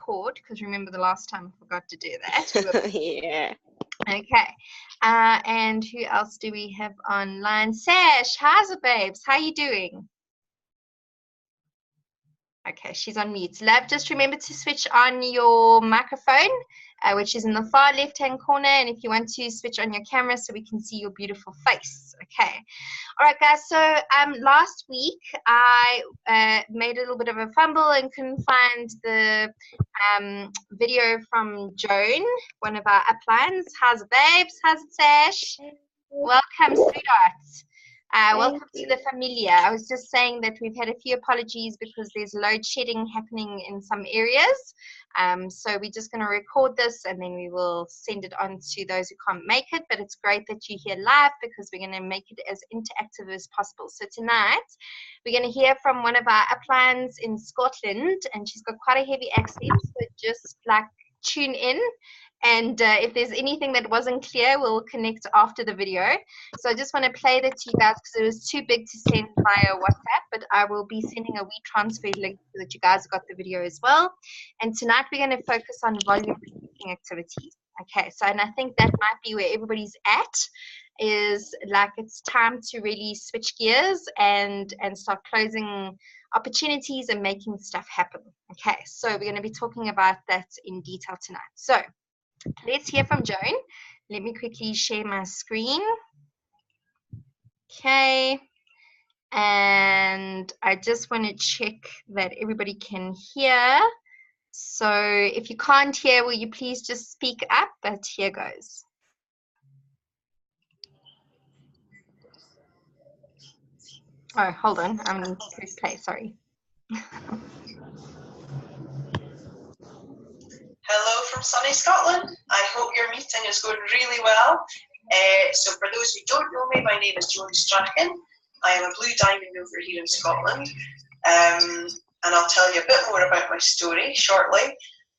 record, because remember the last time I forgot to do that. Yeah. Okay. And who else do we have online? Sash, how's it, babes? How you doing? Okay, she's on mute. Love, just remember to switch on your microphone, which is in the far left-hand corner, and if you want to switch on your camera so we can see your beautiful face. Okay. All right, guys, so last week I made a little bit of a fumble and couldn't find the video from Joan, one of our uplines. How's it, babes? How's it, Sash? Welcome, sweethearts. Welcome to the familia. I was just saying that we've had a few apologies because there's load shedding happening in some areas. So we're just going to record this and then we will send it on to those who can't make it. But it's great that you're here live because we're going to make it as interactive as possible. So tonight we're going to hear from one of our uplines in Scotland, and she's got quite a heavy accent. So just like tune in. And if there's anything that wasn't clear, we'll connect after the video. So I just want to play that to you guys because it was too big to send via WhatsApp, but I will be sending a WeTransfer link so that you guys got the video as well. And tonight we're going to focus on volume reducing activities. Okay, so and I think that might be where everybody's at, is like it's time to really switch gears and start closing opportunities and making stuff happen. Okay, so we're going to be talking about that in detail tonight. So let's hear from Joan. Let me quickly share my screen. Okay. And I just want to check that everybody can hear. So if you can't hear, will you please just speak up? But here goes. Oh, hold on. I'm going to press play. Sorry. Hello from sunny Scotland. I hope your meeting is going really well. So for those who don't know me, my name is Joan Strachan. I am a Blue Diamond over here in Scotland. And I'll tell you a bit more about my story shortly.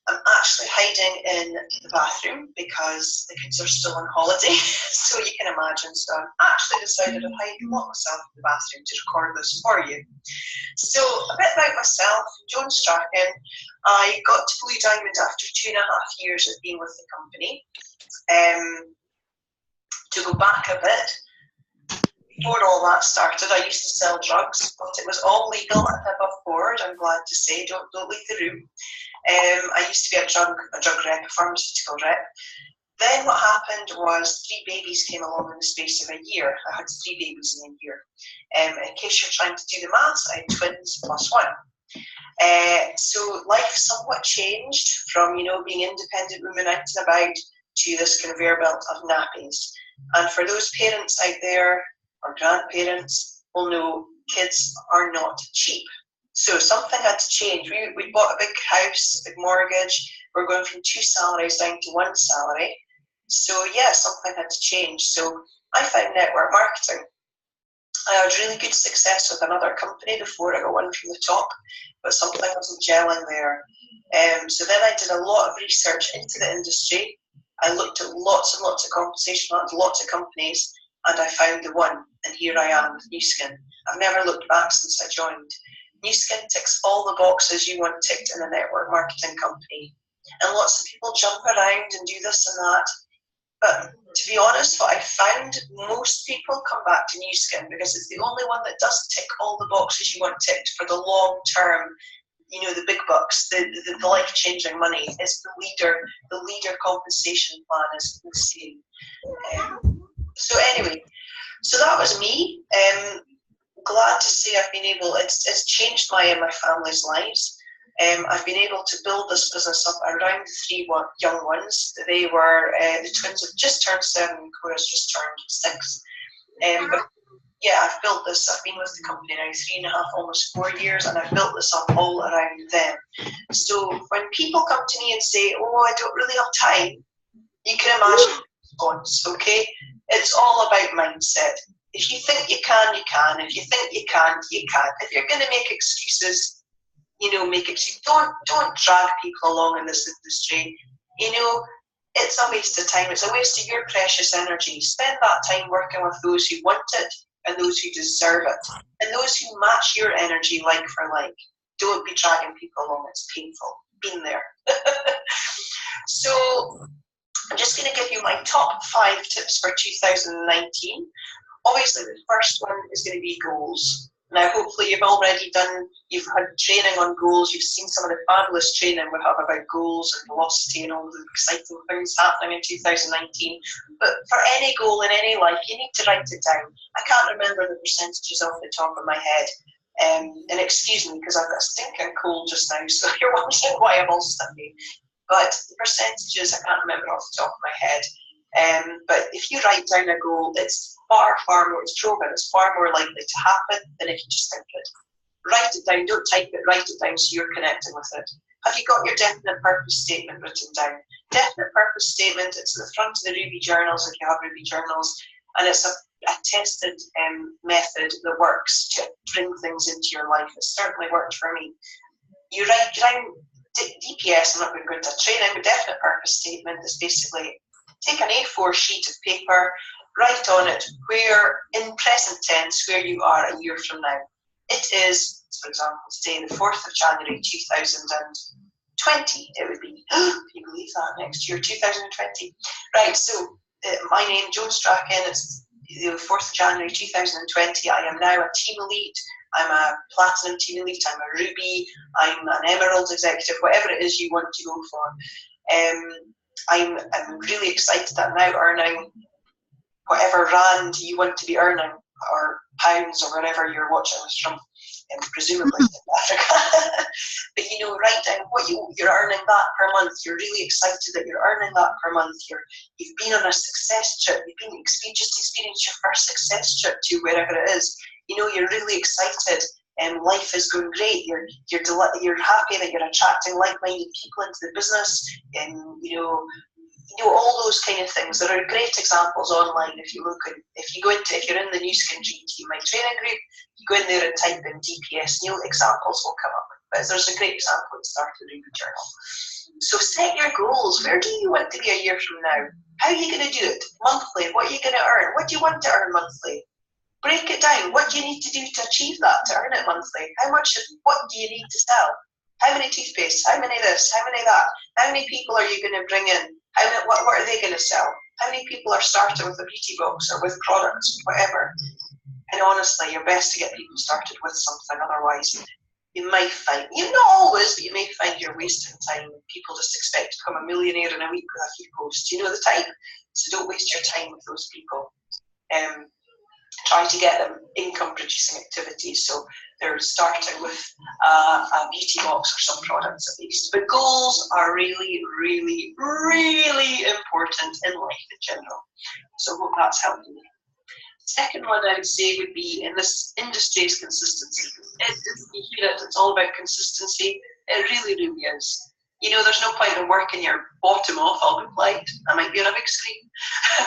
I'm actually hiding in the bathroom because the kids are still on holiday, so you can imagine. So I've actually decided to lock myself in the bathroom to record this for you. So a bit about myself, Joan Strachan. I got to Blue Diamond after 2.5 years of being with the company. To go back a bit, before all that started, I used to sell drugs, but it was all legal and above board, I'm glad to say. Don't leave the room. I used to be a drug rep, a pharmaceutical rep. Then what happened was 3 babies came along in the space of a year. I had 3 babies in a year. In case you're trying to do the maths, I had twins plus 1. So life somewhat changed from, being independent women out and about to this conveyor belt of nappies. And for those parents out there, or grandparents, will know kids are not cheap. So something had to change. We bought a big house, big mortgage. We're going from 2 salaries down to 1 salary. So yeah, something had to change. So I found network marketing. I had really good success with another company before I got one from the top, but something wasn't gelling there. So then I did a lot of research into the industry. I looked at lots and lots of compensation plans, lots of companies, and I found the one, and here I am with Nu Skin. I've never looked back since I joined. Nu Skin ticks all the boxes you want ticked in a network marketing company. And lots of people jump around and do this and that. But to be honest, what I found, most people come back to Nu Skin because it's the only one that does tick all the boxes you want ticked for the long term, the big bucks, the life-changing money. It's the leader compensation plan is insane. So anyway, so that was me. Glad to say I've been able, it's changed my and my family's lives. I've been able to build this business up around the 3 young ones. They were, the twins have just turned 7 and Cora's just turned 6. But yeah, I've built this, I've been with the company now 3.5, almost 4 years, and I've built this up all around them. So when people come to me and say, oh, I don't really have time, you can imagine the response, okay? It's all about mindset. If you think you can, you can. If you think you can't, you can't. If you're going to make excuses, make excuses. Don't drag people along in this industry. It's a waste of time. It's a waste of your precious energy. Spend that time working with those who want it and those who deserve it and those who match your energy like for like. Don't be dragging people along. It's painful. Been there. I'm just going to give you my top 5 tips for 2019. Obviously, the first one is going to be goals. Now, hopefully you've had training on goals, you've seen some of the fabulous training we have about goals and velocity and all the exciting things happening in 2019. But for any goal in any life, you need to write it down. I can't remember the percentages off the top of my head. And excuse me, because I've got a stinking cold just now, so you're wondering why I'm all stuffy. But the percentages, I can't remember off the top of my head. But if you write down a goal, it's far more, it's proven, it's far more likely to happen than if you just think it. Write it down, don't type it, write it down so you're connecting with it. Have you got your definite purpose statement written down? Definite purpose statement, it's at the front of the Ruby journals if you have Ruby journals, and it's a tested method that works to bring things into your life. It certainly worked for me. You write down DPS, I'm not going to go into training, but definite purpose statement is basically take an A4 sheet of paper, write on it where, in present tense, where you are a year from now. It is, for example, today, the 4th of January 2020, it would be, can you believe that, next year, 2020. Right, so my name, Joan Strachan, it's the 4th of January 2020. I am now a team elite. I'm a platinum team elite, I'm a ruby, I'm an emerald executive, whatever it is you want to go for. I'm really excited that I'm now earning whatever rand you want to be earning, or pounds, or wherever you're watching this from, presumably South Africa. But write down what you're earning that per month. You're really excited that you're earning that per month. You've been on a success trip. You've just experienced your first success trip to wherever it is. You're really excited. Life is going great. You're happy that you're attracting like-minded people into the business, and all those kind of things. There are great examples online. If you're in the New Skin Dream Team, my training group, you go in there and type in DPS Neil, examples will come up. But there's a great example at the start of the Ruby Journal. So set your goals. Where do you want to be a year from now? How are you going to do it? Monthly. What are you going to earn? What do you want to earn monthly? Break it down. What do you need to do to achieve that, to earn it monthly? What do you need to sell? How many toothpastes? How many this? How many that? How many people are you going to bring in? What are they going to sell? How many people are starting with a beauty box or with products, whatever? And honestly, you're best to get people started with something. Otherwise, you might find, not always, but you may find you're wasting time. People just expect to become a millionaire in a week with a few posts. You know the type. So don't waste your time with those people. Try to get them income-producing activities, so they're starting with a beauty box or some products at least. But goals are really, really, really important in life in general. So I hope that's helping you. Second one I would say would be, in this industry, is consistency. You hear it, it's all about consistency. It really, really is. There's no point in working your bottom off. I'll be polite. I might be on a big screen.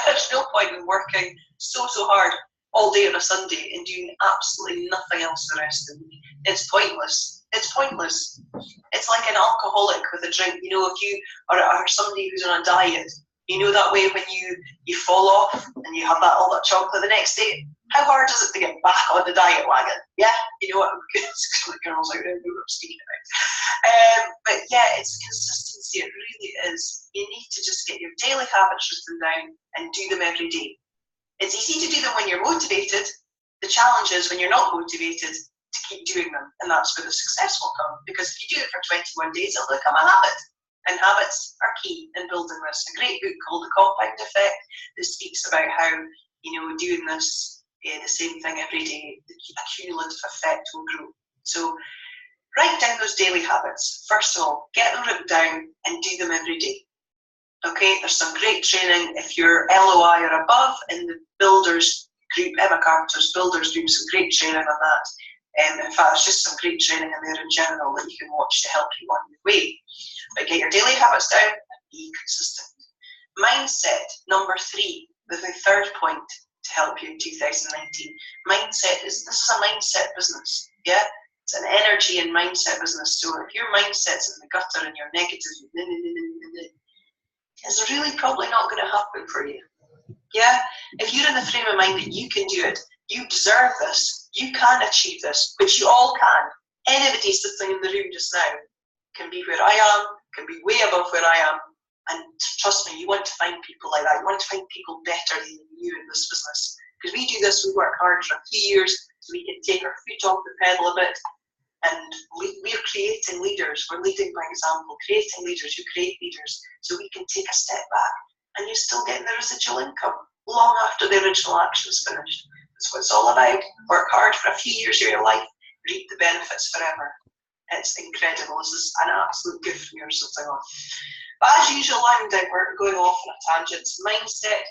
There's no point in working so hard all day on a Sunday and doing absolutely nothing else the rest of the week. It's pointless. It's pointless. It's like an alcoholic with a drink. If you are somebody who's on a diet, that way when you fall off and you have all that chocolate the next day, how hard is it to get back on the diet wagon? Yeah, you know what? Some of the girls out there know what I'm speaking about. But yeah, it's consistency. It really is. You need to just get your daily habits written down and do them every day. It's easy to do them when you're motivated. The challenge is when you're not motivated to keep doing them, and that's where the success will come. Because if you do it for 21 days, it'll become a habit. And habits are key in building this. A great book called The Compound Effect that speaks about how, doing this, the same thing every day, the cumulative effect will grow. So write down those daily habits. First of all, get them written down and do them every day. Okay, there's some great training if you're LOI or above in the Builders group, Emma Carter's Builders group, some great training on that. In fact, there's just some great training in there in general that you can watch to help you on your way. But get your daily habits down and be consistent. Mindset, number 3, the third point to help you in 2019. Mindset this is a mindset business, yeah? It's an energy and mindset business. So if your mindset's in the gutter and you're negative, it's really probably not going to happen for you. Yeah? If you're in the frame of mind that you can do it, you deserve this, you can achieve this, which you all can. Anybody sitting in the room just now can be where I am, can be way above where I am, and Trust me, you want to find people like that. You want to find people better than you in this business. Because we do this, we work hard for a few years so we can take our foot off the pedal a bit, and we're creating leaders. We're leading by example, creating leaders who create leaders, so we can take a step back and you're still getting the residual income long after the original action's finished. That's what it's all about. Work hard for a few years of your life, reap the benefits forever. It's incredible. This is an absolute gift from yours sitting on. But as usual, we're going off on a tangent. Mindset.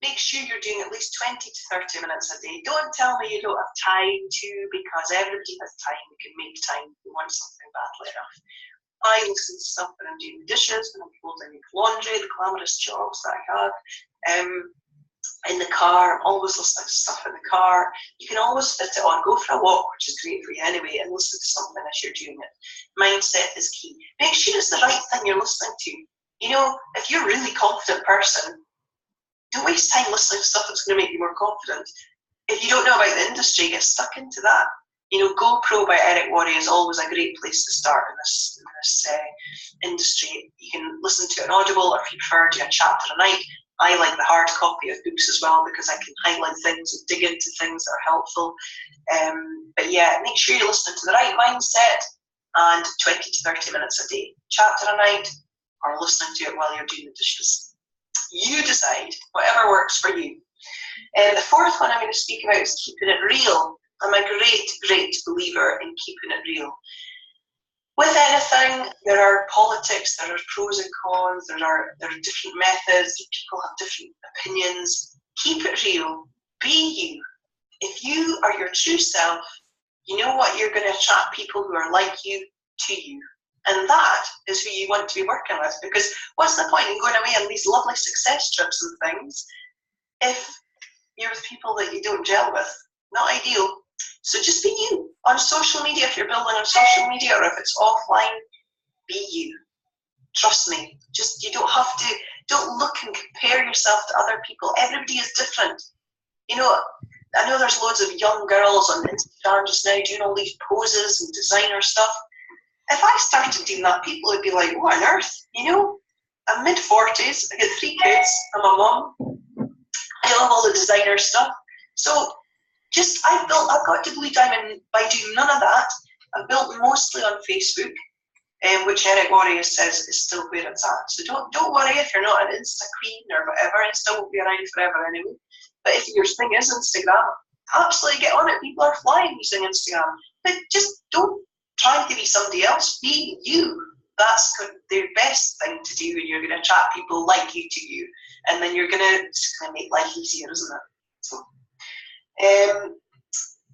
Make sure you're doing at least 20 to 30 minutes a day. Don't tell me you don't have time to, because everybody has time. You can make time if you want something badly enough. I listen to stuff when I'm doing the dishes, when I'm folding the laundry, the glamorous jobs that I have. In the car, I'm always listening to stuff in the car. You can always fit it on. Go for a walk, which is great for you anyway, and listen to something as you're doing it. Mindset is key. Make sure it's the right thing you're listening to. You know, if you're a really confident person, don't waste time listening to stuff that's going to make you more confident. If you don't know about the industry, get stuck into that. You know, GoPro by Eric Worre is always a great place to start in this industry. You can listen to an Audible, or if you prefer, do a chapter a night. I like the hard copy of books as well, because I can highlight things and dig into things that are helpful. But yeah, make sure you're listening to the right mindset, and 20 to 30 minutes a day. Chapter a night, or listening to it while you're doing the dishes. You decide, whatever works for you. The fourth one I'm going to speak about is keeping it real. I'm a great believer in keeping it real. With anything, there are politics, there are pros and cons, there are different methods, people have different opinions. Keep it real. Be you. If you are your true self, you know what, you're going to attract people who are like you to you. And that is who you want to be working with, because what's the point in going away on these lovely success trips and things if you're with people that you don't gel with? Not ideal. So just be you. On social media, if you're building on social media, or if it's offline, be you. Trust me. Just, you don't have to, don't look and compare yourself to other people. Everybody is different. You know, I know there's loads of young girls on Instagram just now doing all these poses and designer stuff. If I started doing that, people would be like, what on earth? You know, I'm mid-40s, I get 3 kids, I'm a mum, I love all the designer stuff. So just, I've got to Blue Diamond by doing none of that. I've built mostly on Facebook, which Eric Worre says is still where it's at. So don't worry if you're not an Insta queen or whatever. Insta won't be around forever anyway. But if your thing is Instagram, absolutely get on it. People are flying using Instagram. But just don't try to be somebody else. Be you. That's the best thing to do, and you're going to attract people like you to you. And then it's going to make life easier, isn't it? So,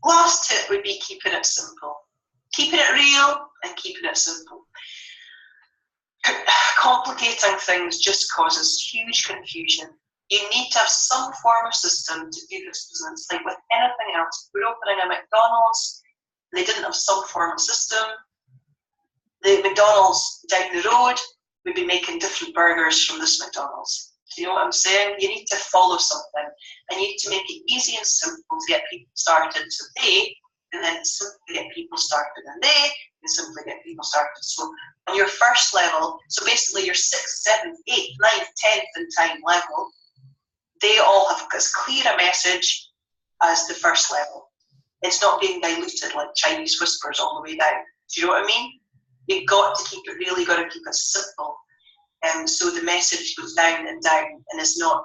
last tip would be keeping it simple. Keeping it real and keeping it simple. Complicating things just causes huge confusion. You need to have some form of system to do this business. Like with anything else, we're opening a McDonald's, they didn't have some form of system. The McDonald's down the road would be making different burgers from this McDonald's. Do you know what I'm saying? You need to follow something, and you need to make it easy and simple to get people started. So they can then simply get people started, and they can simply get people started. So on your first level, so basically your 6th, 7th, 8th, 9th, 10th in time level, they all have as clear a message as the first level. It's not being diluted like Chinese whispers all the way down. Do you know what I mean? You've got to keep it real, you've got to keep it simple. So the message goes down, and it's not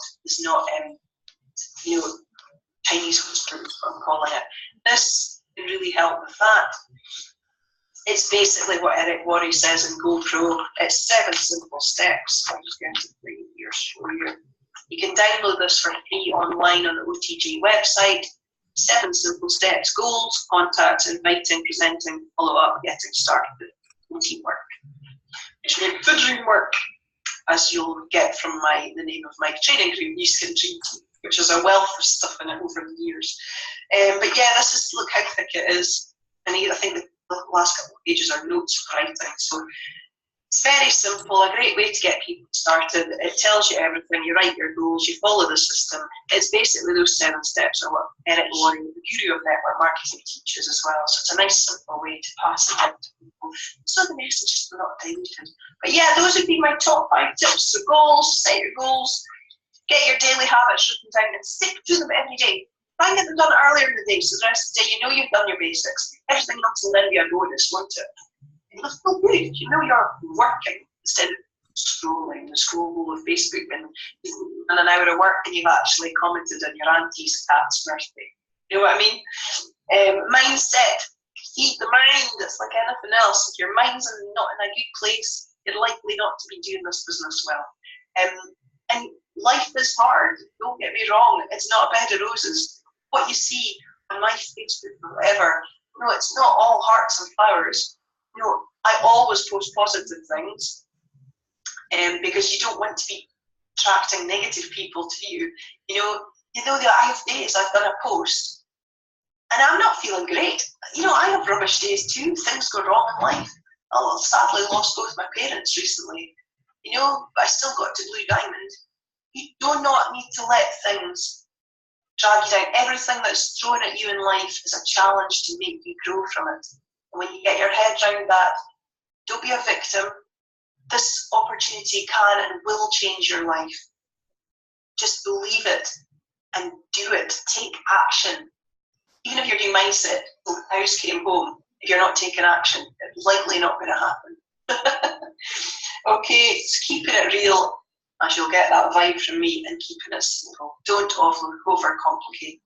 Chinese whispers, I'm calling it. This can really help with that. It's basically what Eric Worre says in GoPro. It's 7 simple steps. I'm just going to play here, show you. You can download this for free online on the OTG website. 7 simple steps: goals, contacts, inviting, presenting, follow up, getting started, and teamwork. Which makes the dream work, as you'll get from the name of my training group, New Skin Dream Team, which has a wealth of stuff in it over the years. But yeah, this is, look how thick it is. And I think the last couple of pages are notes for writing. So It's very simple, a great way to get people started. It tells you everything. You write your goals, you follow the system. It's basically those 7 steps are what Eric Worre, the guru of network marketing, teaches as well. So it's a nice, simple way to pass it on to people, so the message is not diluted. But yeah, those would be my top 5 tips. So goals, set your goals, get your daily habits written down and stick to them every day. Try and get them done earlier in the day, so the rest of the day you know you've done your basics. Everything else will then be a bonus, won't it? It'll feel good. You know you're working instead of scrolling the scroll of Facebook and an hour of work and you've actually commented on your auntie's cat's birthday. You know what I mean? Mindset. Feed the mind. It's like anything else. If your mind's not in a good place, you're likely not to be doing this business well. And life is hard. Don't get me wrong. It's not a bed of roses. What you see on my Facebook or whatever, it's not all hearts and flowers. I always post positive things because you don't want to be attracting negative people to you. That I have days I've done a post and I'm not feeling great. I have rubbish days too. Things go wrong in life. I've sadly lost both my parents recently. But I still got to Blue Diamond. You do not need to let things drag you down. Everything that's thrown at you in life is a challenge to make you grow from it. And when you get your head around that, don't be a victim. This opportunity can and will change your life. Just believe it and do it. Take action. Even if you're doing mindset, the house came home, if you're not taking action, it's likely not going to happen. Okay, it's keeping it real, as you'll get that vibe from me, and keeping it simple. Don't overcomplicate it.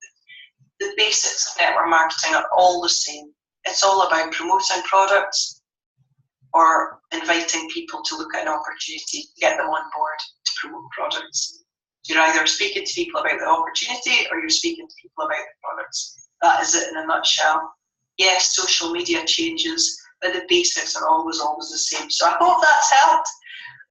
The basics of network marketing are all the same. It's all about promoting products or inviting people to look at an opportunity to get them on board to promote products. So you're either speaking to people about the opportunity or you're speaking to people about the products. That is it in a nutshell. Yes, social media changes, but the basics are always the same. So I hope that's helped,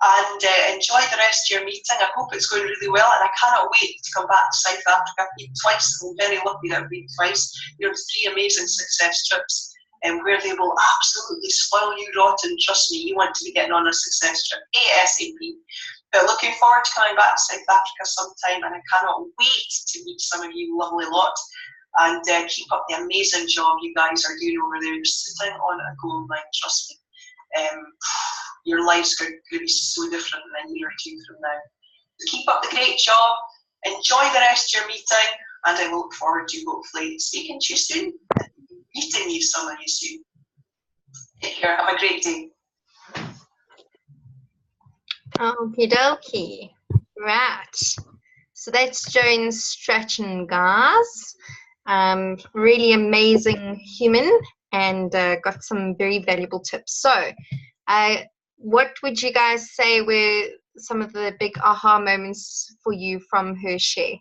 and enjoy the rest of your meeting. I hope it's going really well, and I cannot wait to come back to South Africa. I've been twice. I'm very lucky that I've been twice. 3 amazing success trips, where they will absolutely spoil you rotten. Trust me, you want to be getting on a success trip ASAP. But looking forward to coming back to South Africa sometime, and I cannot wait to meet some of you lovely lot. And keep up the amazing job you guys are doing over there. You're sitting on a gold mine, trust me. Your life's going to be so different in a year or 2 from now. So keep up the great job. Enjoy the rest of your meeting, and I look forward to hopefully speaking to you soon, meeting you, some of you soon. Take care. Have a great day. Okie dokie. Right. So that's Joan Strachan, guys. Really amazing human, and got some very valuable tips. So what would you guys say were some of the big aha moments for you from her share?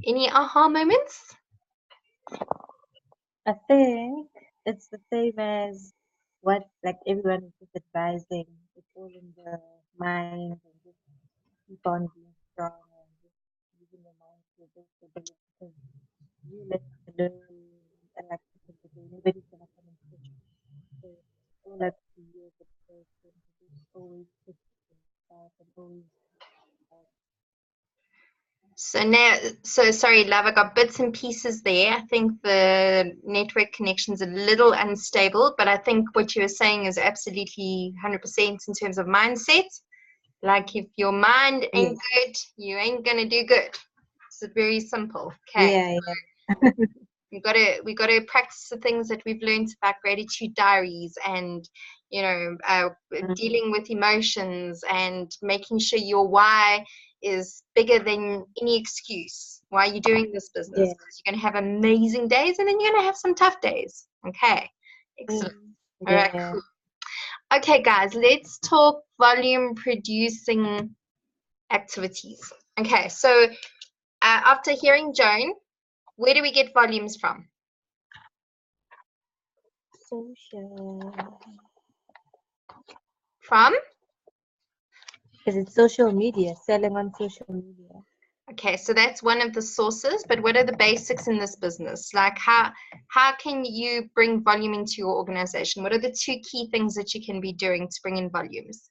Any aha moments? I think it's the same as what everyone is just advising. It's all in the mind, and just keep on being strong and just using your mind to just stability, because you let alone and nobody's gonna come and push you. So it's all up to you as a person to just always push yourself and always So sorry, love, I got bits and pieces there. I think the network connection's a little unstable, but I think what you were saying is absolutely 100% in terms of mindset. Like, if your mind ain't good, you ain't gonna do good. It's very simple. Okay. Yeah. we gotta practice the things that we've learned about gratitude diaries, and dealing with emotions, and making sure your why is bigger than any excuse why you're doing this business. Because you're going to have amazing days, and then you're going to have some tough days. Okay, excellent. All right, cool. Okay, guys, let's talk volume producing activities. Okay, so after hearing Joan, where do we get volumes from? Social. From? Because it's social media, selling on social media. Okay, so that's one of the sources, but what are the basics in this business? Like how can you bring volume into your organization? What are the 2 key things that you can be doing to bring in volumes?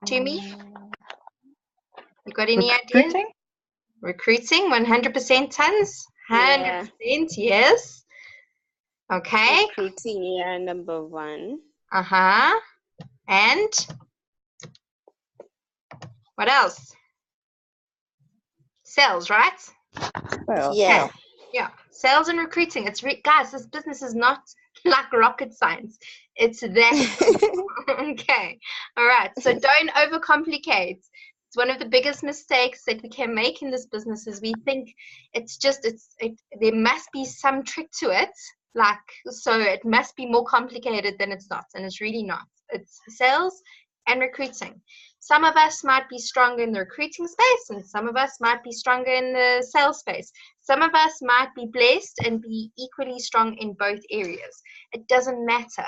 Tumi, you got any ideas? Recruiting, 100% tons? 100%, yes. Okay. Recruiting, yeah, number 1. Uh-huh. And what else? Sales, right? Well, Yeah. Yeah, sales and recruiting. It's guys, this business is not like rocket science. It's that. Okay. All right. So don't overcomplicate. It's one of the biggest mistakes that we can make in this business is we think there must be some trick to it. Like, so it must be more complicated than it's not. And it's really not. It's sales and recruiting. Some of us might be stronger in the recruiting space and some of us might be stronger in the sales space. Some of us might be blessed and be equally strong in both areas. It doesn't matter.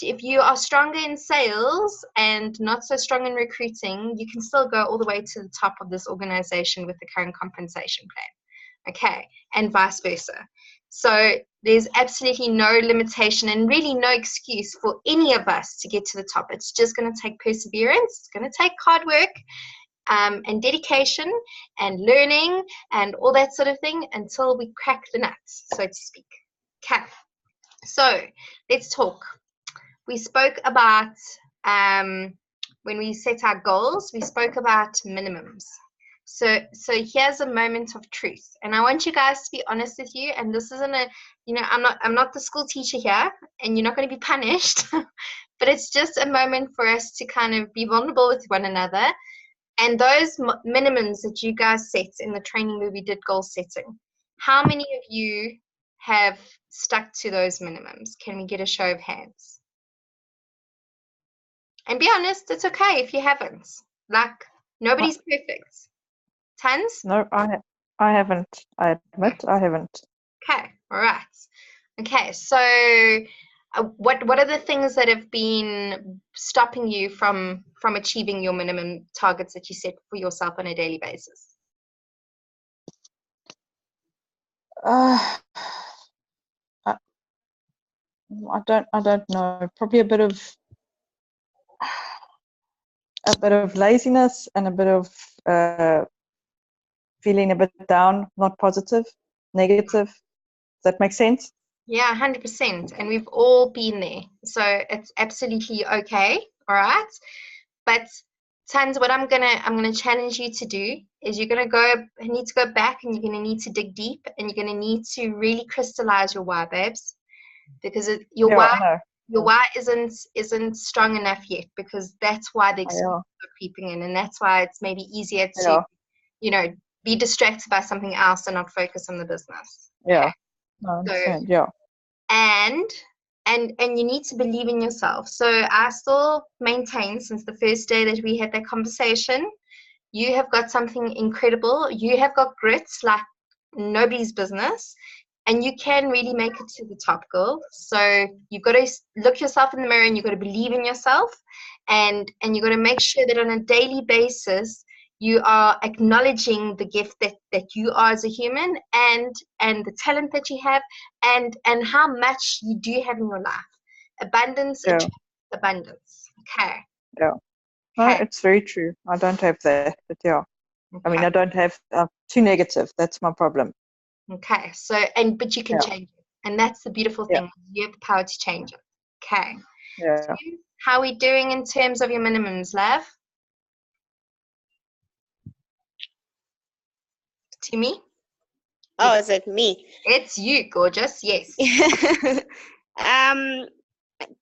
If you are stronger in sales and not so strong in recruiting, you can still go all the way to the top of this organization with the current compensation plan. Okay, and vice versa. So there's absolutely no limitation and really no excuse for any of us to get to the top. It's just going to take perseverance. It's going to take hard work and dedication and learning and all that sort of thing until we crack the nuts, so to speak. Okay, so let's talk. We spoke about, when we set our goals, we spoke about minimums. So here's a moment of truth, and I want you guys to be honest with you. And this isn't I'm not the school teacher here, and you're not going to be punished, but it's just a moment for us to kind of be vulnerable with one another. And those minimums that you guys set in the training where we did goal setting, how many of you have stuck to those minimums? Can we get a show of hands? And be honest, it's okay if you haven't. Like, nobody's perfect. Tons? No, I haven't. I admit I haven't. Okay, all right. Okay, so what are the things that have been stopping you from achieving your minimum targets that you set for yourself on a daily basis? I don't know. Probably a bit of laziness and a bit of feeling a bit down, not positive, negative. Does that make sense? Yeah, 100%. And we've all been there. So it's absolutely okay. All right. But Tans, what I'm gonna challenge you to do is you're gonna need to go back and you're gonna need to dig deep and you're gonna need to really crystallize your why, babes. Because your why isn't strong enough yet, because that's why the excuses are creeping in, and that's why it's maybe easier to be distracted by something else and not focus on the business. Yeah. Okay? No, I understand. Yeah. And you need to believe in yourself. So I still maintain, since the first day that we had that conversation, you have got something incredible. You have got grit like nobody's business, and you can really make it to the top, girl. So you've got to look yourself in the mirror and you've got to believe in yourself, and you've got to make sure that on a daily basis you are acknowledging the gift that you are as a human, and the talent that you have, and how much you do have in your life. Abundance attracts abundance. Okay. Yeah. No, it's very true. I don't have that, but yeah. Okay. I mean, I don't have too negative. That's my problem. Okay. So, but you can change it, and that's the beautiful thing. You have the power to change it. Okay. Yeah. So how are we doing in terms of your minimums, love? To me? Oh, is it me? It's you, gorgeous. Yes.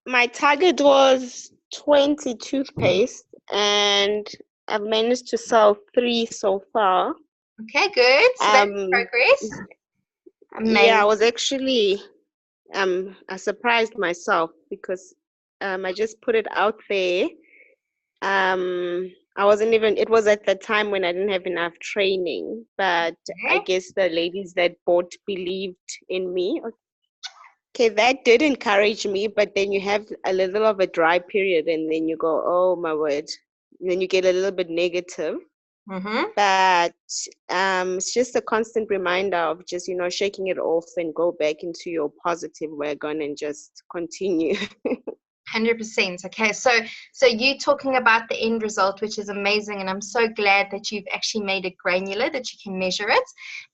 My target was 20 toothpaste, and I've managed to sell 3 so far. Okay, good. So that's progress. Amazing. Yeah, I was actually I surprised myself because I just put it out there. I wasn't even, it was at the time when I didn't have enough training, but I guess the ladies that bought believed in me. Okay, that did encourage me, but then you have a little of a dry period and then you go, oh my word. And then you get a little bit negative. Mm-hmm. But it's just a constant reminder of just, shaking it off and go back into your positive wagon and just continue. 100%. Okay, so you talking about the end result, which is amazing, and I'm so glad that you've actually made it granular that you can measure it.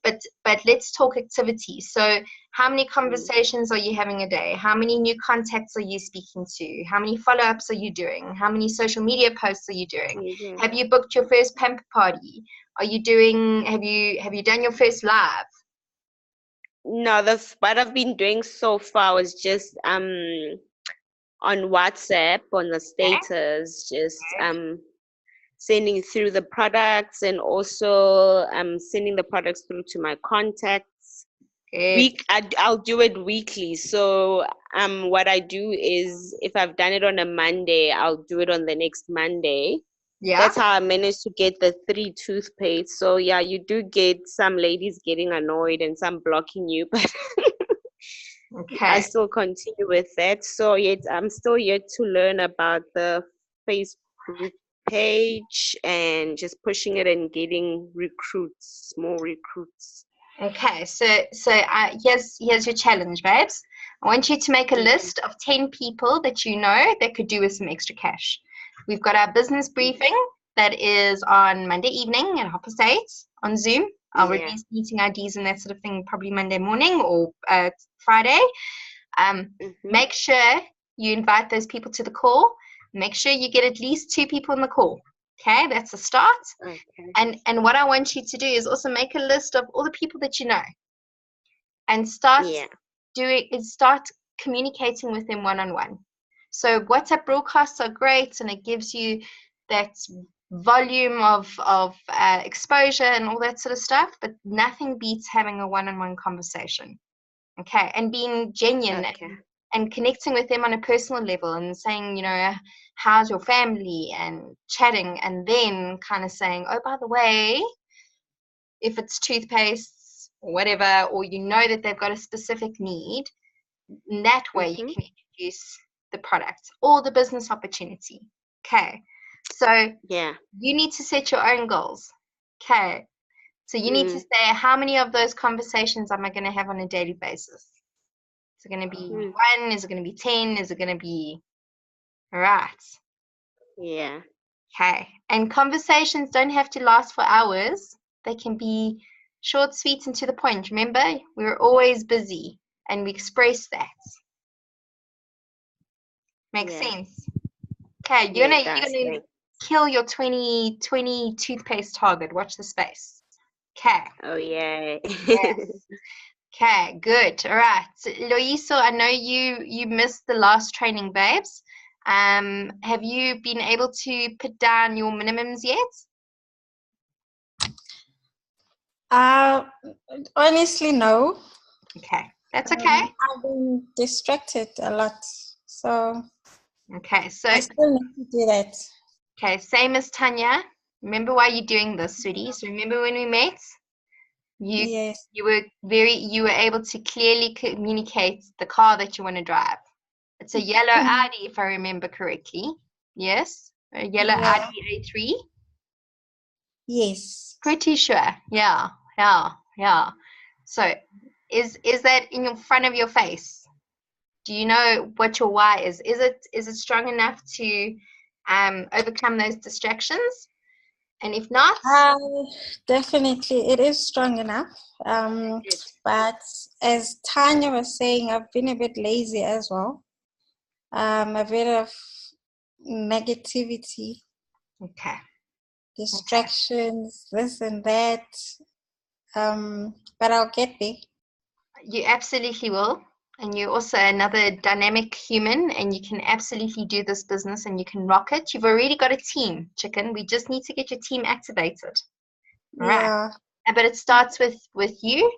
But let's talk activity. So how many conversations are you having a day? How many new contacts are you speaking to? How many follow-ups are you doing? How many social media posts are you doing? Yeah. Have you booked your first pamper party? Are you doing? Have you done your first live? No, what I've been doing so far was just on WhatsApp on the status, just sending through the products, and also sending the products through to my contacts. Good. I'll do it weekly. So what I do is, if I've done it on a Monday, I'll do it on the next Monday. Yeah. That's how I managed to get the 3 toothpaste. So yeah, you do get some ladies getting annoyed and some blocking you, but Okay. I still continue with that. So yet I'm still yet to learn about the Facebook group page and just pushing it and getting more recruits. Okay, so here's your challenge, babes. I want you to make a list of 10 people that you know that could do with some extra cash. We've got our business briefing that is on Monday evening at 8:30 on Zoom. I'll release meeting IDs and that sort of thing probably Monday morning or Friday. Make sure you invite those people to the call. Make sure you get at least 2 people in the call. Okay, that's a start. Okay. And what I want you to do is also make a list of all the people that you know, and start communicating with them one-on-one. So WhatsApp broadcasts are great, and it gives you that volume of exposure and all that sort of stuff, but nothing beats having a one-on-one conversation. Okay, and being genuine and connecting with them on a personal level and saying, how's your family, and chatting, and then kind of saying, oh, by the way, if it's toothpaste or whatever, or that they've got a specific need, in that way you can introduce the product or the business opportunity. Okay, so you need to set your own goals. Okay, so you need to say, how many of those conversations am I going to have on a daily basis? Is it going to be 1? Is it going to be 10? Is it going to be right? Yeah. Okay. And conversations don't have to last for hours. They can be short, sweet, and to the point. Remember, we're always busy, and we express that. Makes sense. Okay, you're gonna kill your 20 toothpaste target. Watch the space. Okay. Oh yeah. Yes. Okay, good. All right. So, Loyiso, I know you missed the last training, babes. Have you been able to put down your minimums yet? Honestly, no. Okay, that's okay. I've been distracted a lot, so okay, so I still need to do that. Okay, same as Tanya. Remember why you're doing this, sweetie. So remember when we met? You were able to clearly communicate the car that you want to drive. It's a yellow Audi, if I remember correctly. Yes, a yellow Audi A3. Yes. Pretty sure. Yeah. So, is that in front of your face? Do you know what your why is? Is it strong enough to overcome those distractions? And if not, definitely it is strong enough. But as Tanya was saying, I've been a bit lazy as well. A bit of negativity. Okay. Distractions, this and that. But I'll get there. You absolutely will. And you're also another dynamic human, and you can absolutely do this business, and you can rock it. You've already got a team, chicken. We just need to get your team activated. All right. But it starts with you.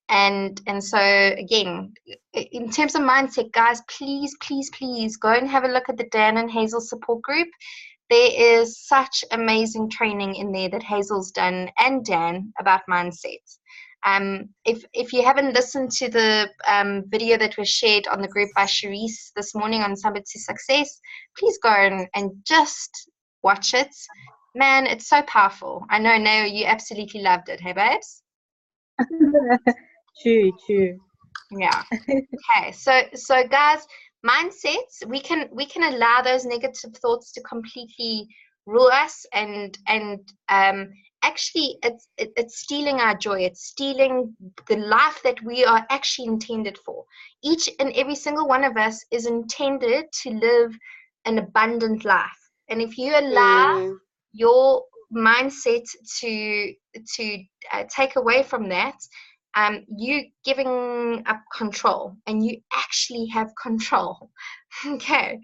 And so, again, in terms of mindset, guys, please go and have a look at the Dan and Hazel support group. There is such amazing training in there that Hazel's done, and Dan, about mindset. If you haven't listened to the video that was shared on the group by Charisse this morning on Summit to Success, please go and just watch it. Man, it's so powerful. I know, Nao, you absolutely loved it. Hey, babes? True, true. Yeah. Okay. So guys, mindsets, we can allow those negative thoughts to completely rule us, and actually it's stealing our joy. It's stealing the life that we are actually intended for. Each and every single one of us is intended to live an abundant life. And if you allow your mindset to take away from that, you giving up control, and you actually have control. Okay.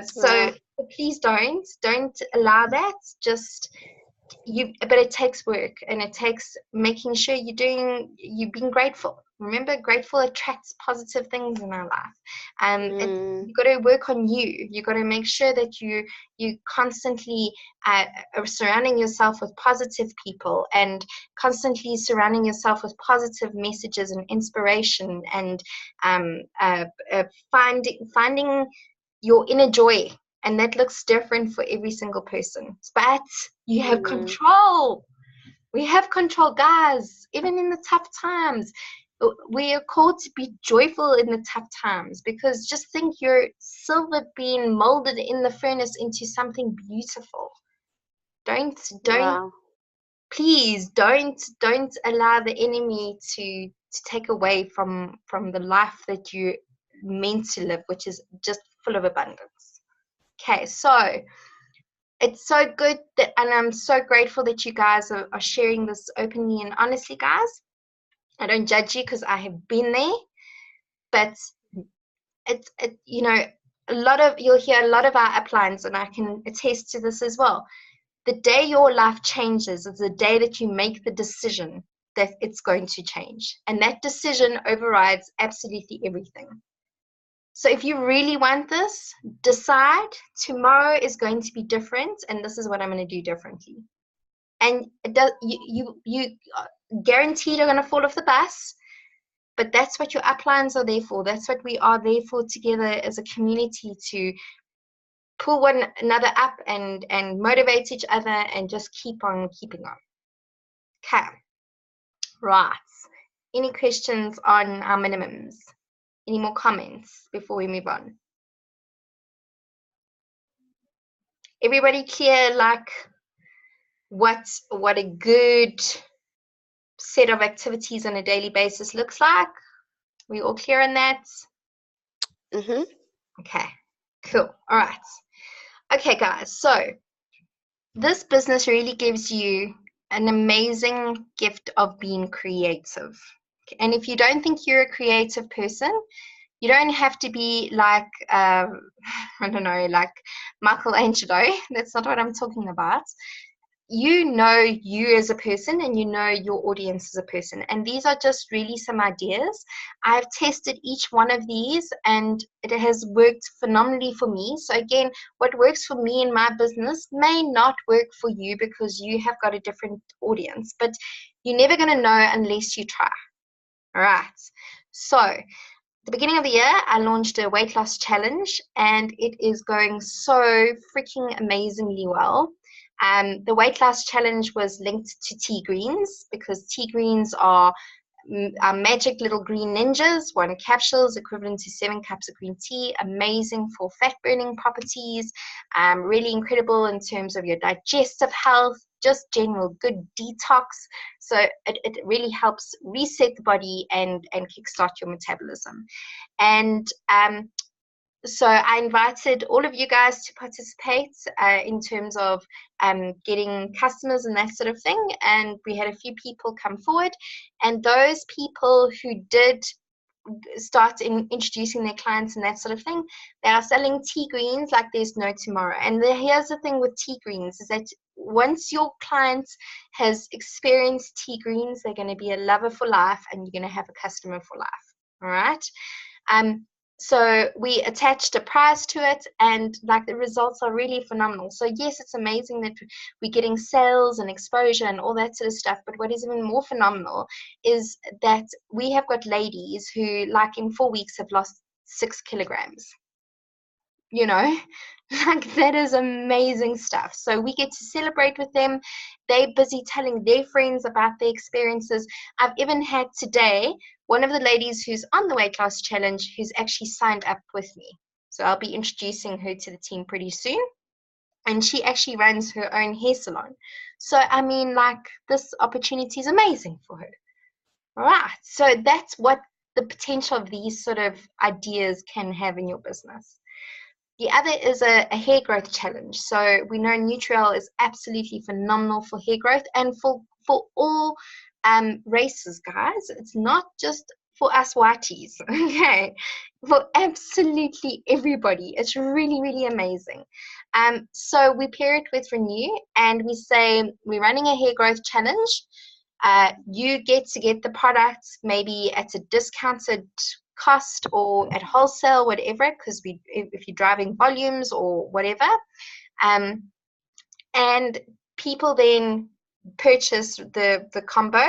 So please don't allow that. Just but it takes work, and it takes making sure you're being grateful. Remember, grateful attracts positive things in our life. You got to work on you. You got to make sure that you constantly are surrounding yourself with positive people, and constantly surrounding yourself with positive messages and inspiration, and finding your inner joy. And that looks different for every single person. But you have control. We have control, guys. Even in the tough times, we are called to be joyful in the tough times, because just think, you're silver being molded in the furnace into something beautiful. Please don't allow the enemy to take away from the life that you're meant to live, which is just full of abundance. Okay, so it's so good that, and I'm so grateful that you guys are sharing this openly and honestly, guys. I don't judge you, because I have been there, but you'll hear a lot of our uplines, and I can attest to this as well. The day your life changes is the day that you make the decision that it's going to change, and that decision overrides absolutely everything. So if you really want this, decide tomorrow is going to be different, and this is what I'm going to do differently. And you guaranteed are going to fall off the bus, but that's what your uplines are there for. That's what we are there for together as a community, to pull one another up and motivate each other, and just keep on keeping on. Okay, right. Any questions on our minimums? Any more comments before we move on? Everybody clear, like what a good set of activities on a daily basis looks like? We all clear on that? Okay, cool. All right. Okay, guys, so this business really gives you an amazing gift of being creative. And if you don't think you're a creative person, you don't have to be like, I don't know, like Michelangelo. That's not what I'm talking about. You know you as a person, and you know your audience as a person. And these are just really some ideas. I've tested each one of these, and it has worked phenomenally for me. So again, what works for me in my business may not work for you, because you have got a different audience. But you're never going to know unless you try. All right. So at the beginning of the year, I launched a weight loss challenge, and it is going so freaking amazingly well. The weight loss challenge was linked to tea greens, because tea greens are magic little green ninjas. 1 capsule is equivalent to 7 cups of green tea. Amazing for fat burning properties. Really incredible in terms of your digestive health, just general good detox. So it really helps reset the body and kickstart your metabolism. And so I invited all of you guys to participate in terms of getting customers and that sort of thing. And we had a few people come forward, and those people who did start introducing their clients and that sort of thing, they are selling tea greens like there's no tomorrow. And here's the thing with tea greens, is that once your client has experienced tea greens, they're going to be a lover for life, and you're going to have a customer for life. All right. So we attached a price to it, and like the results are really phenomenal. So yes, it's amazing that we're getting sales and exposure and all that sort of stuff. But what is even more phenomenal is that we have got ladies who, like in 4 weeks, have lost 6 kilograms. you know, like that is amazing stuff. So we get to celebrate with them. They're busy telling their friends about their experiences. I've even had today one of the ladies who's on the weight loss challenge who's actually signed up with me. So I'll be introducing her to the team pretty soon. And she actually runs her own hair salon. So, I mean, like, this opportunity is amazing for her. All right. So that's what the potential of these sort of ideas can have in your business. The other is a hair growth challenge. So we know Nutriol is absolutely phenomenal for hair growth and for all races, guys. It's not just for us whiteys, okay? For absolutely everybody. It's really, really amazing. So we pair it with Renew and we say we're running a hair growth challenge. You get to get the products maybe at a discounted cost or at wholesale, whatever, because if you're driving volumes or whatever, and people then purchase the combo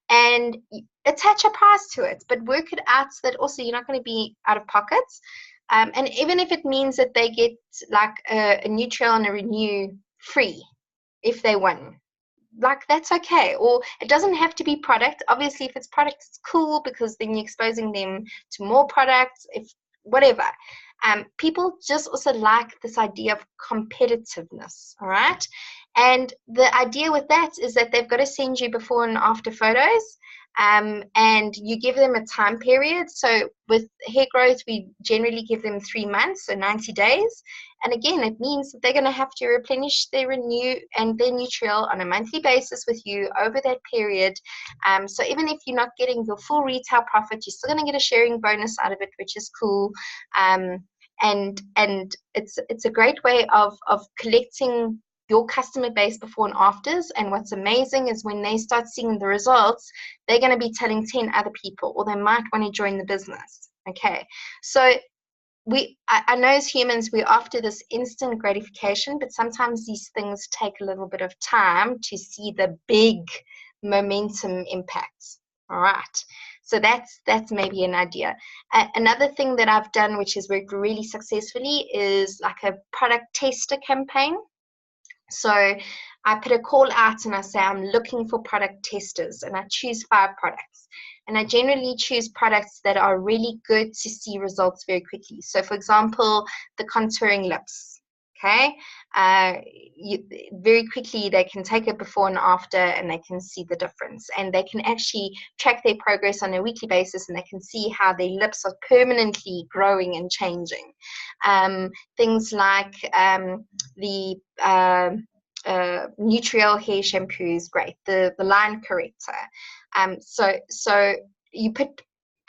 and attach a price to it, but work it out so that also you're not going to be out of pockets. And even if it means that they get like a Nutriol and a Renew free if they win, like that's okay. Or it doesn't have to be product. Obviously, if it's product, it's cool because then you're exposing them to more products, if whatever. People just also like this idea of competitiveness, all right? And the idea with that is that they've got to send you before and after photos, and you give them a time period. So with hair growth, we generally give them 3 months, so 90 days. And again, it means that they're going to have to replenish their Renew and their Nutriol on a monthly basis with you over that period. So even if you're not getting your full retail profit, you're still going to get a sharing bonus out of it, which is cool. And it's a great way of collecting your customer base before and afters. And what's amazing is when they start seeing the results, they're going to be telling 10 other people, or they might want to join the business. Okay, so I know as humans we're after this instant gratification, but sometimes these things take a little bit of time to see the big momentum impacts. All right, so that's maybe an idea. Another thing that I've done, which has worked really successfully, is like a product tester campaign. So I put a call out and I say I'm looking for product testers, and I choose 5 products. And I generally choose products that are really good to see results very quickly. So for example, the contouring lips, okay? Very quickly they can take it before and after and they can see the difference. And they can actually track their progress on a weekly basis and they can see how their lips are permanently growing and changing. Things like the Nutriol hair shampoo is great. The line corrector. So you put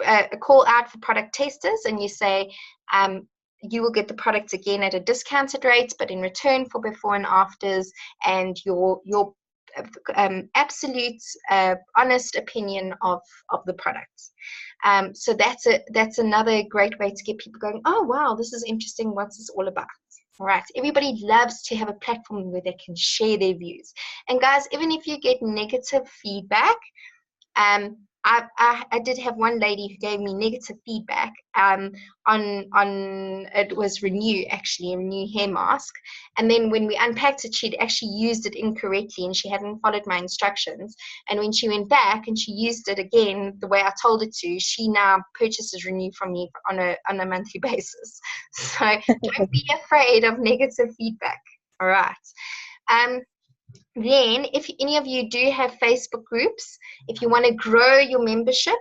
a call out for product testers and you say you will get the product again at a discounted rate, but in return for before and afters and your absolute honest opinion of the products. So that's another great way to get people going, oh wow, this is interesting, what's this all about? All right, everybody loves to have a platform where they can share their views. And guys, even if you get negative feedback, I did have one lady who gave me negative feedback on it was Renew, actually, a Renew hair mask. And then when we unpacked it, she'd actually used it incorrectly and she hadn't followed my instructions. And when she went back and she used it again the way I told her to, she now purchases Renew from me on a monthly basis. So don't be afraid of negative feedback. All right. Then, if any of you do have Facebook groups, if you want to grow your membership,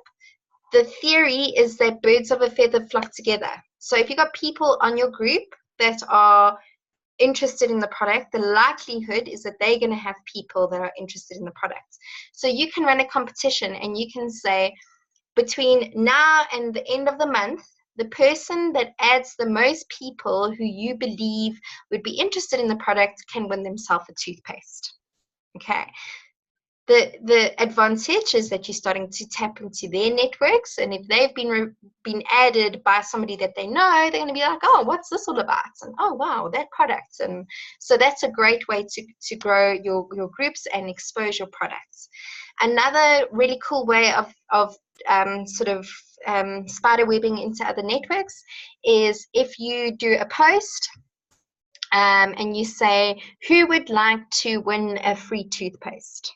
the theory is that birds of a feather flock together. So if you've got people on your group that are interested in the product, the likelihood is that they're going to have people that are interested in the product. So you can run a competition and you can say, between now and the end of the month, the person that adds the most people who you believe would be interested in the product can win themselves a toothpaste. Okay. The advantage is that you're starting to tap into their networks, and if they've been added by somebody that they know, they're going to be like, oh, what's this all about? And oh wow, that product. And so that's a great way to grow your groups and expose your products. Another really cool way of sort of spider webbing into other networks is if you do a post and you say, who would like to win a free toothpaste?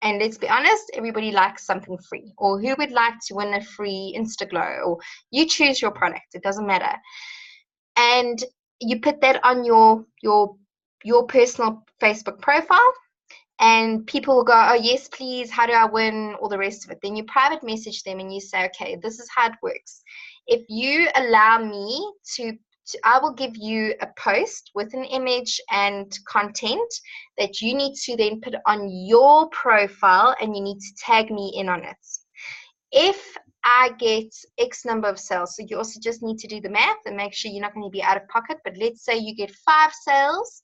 And let's be honest, everybody likes something free. Or who would like to win a free Instaglow? Or you choose your product. It doesn't matter. And you put that on your personal Facebook profile. And people will go, oh, yes, please, how do I win? All the rest of it. Then you private message them and you say, okay, this is how it works. If you allow me I will give you a post with an image and content that you need to then put on your profile, and you need to tag me in on it. If I get X number of sales, so you also just need to do the math and make sure you're not going to be out of pocket, but let's say you get 5 sales,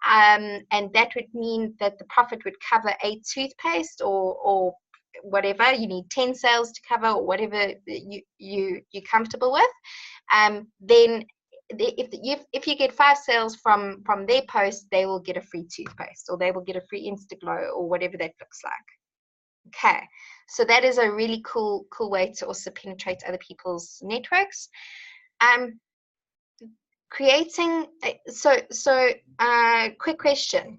and that would mean that the profit would cover a toothpaste or whatever. You need 10 sales to cover, or whatever you're comfortable with. Then if you get 5 sales from their post, they will get a free toothpaste, or they will get a free Instaglow, or whatever that looks like. Okay, so that is a really cool way to also penetrate other people's networks. Creating quick question,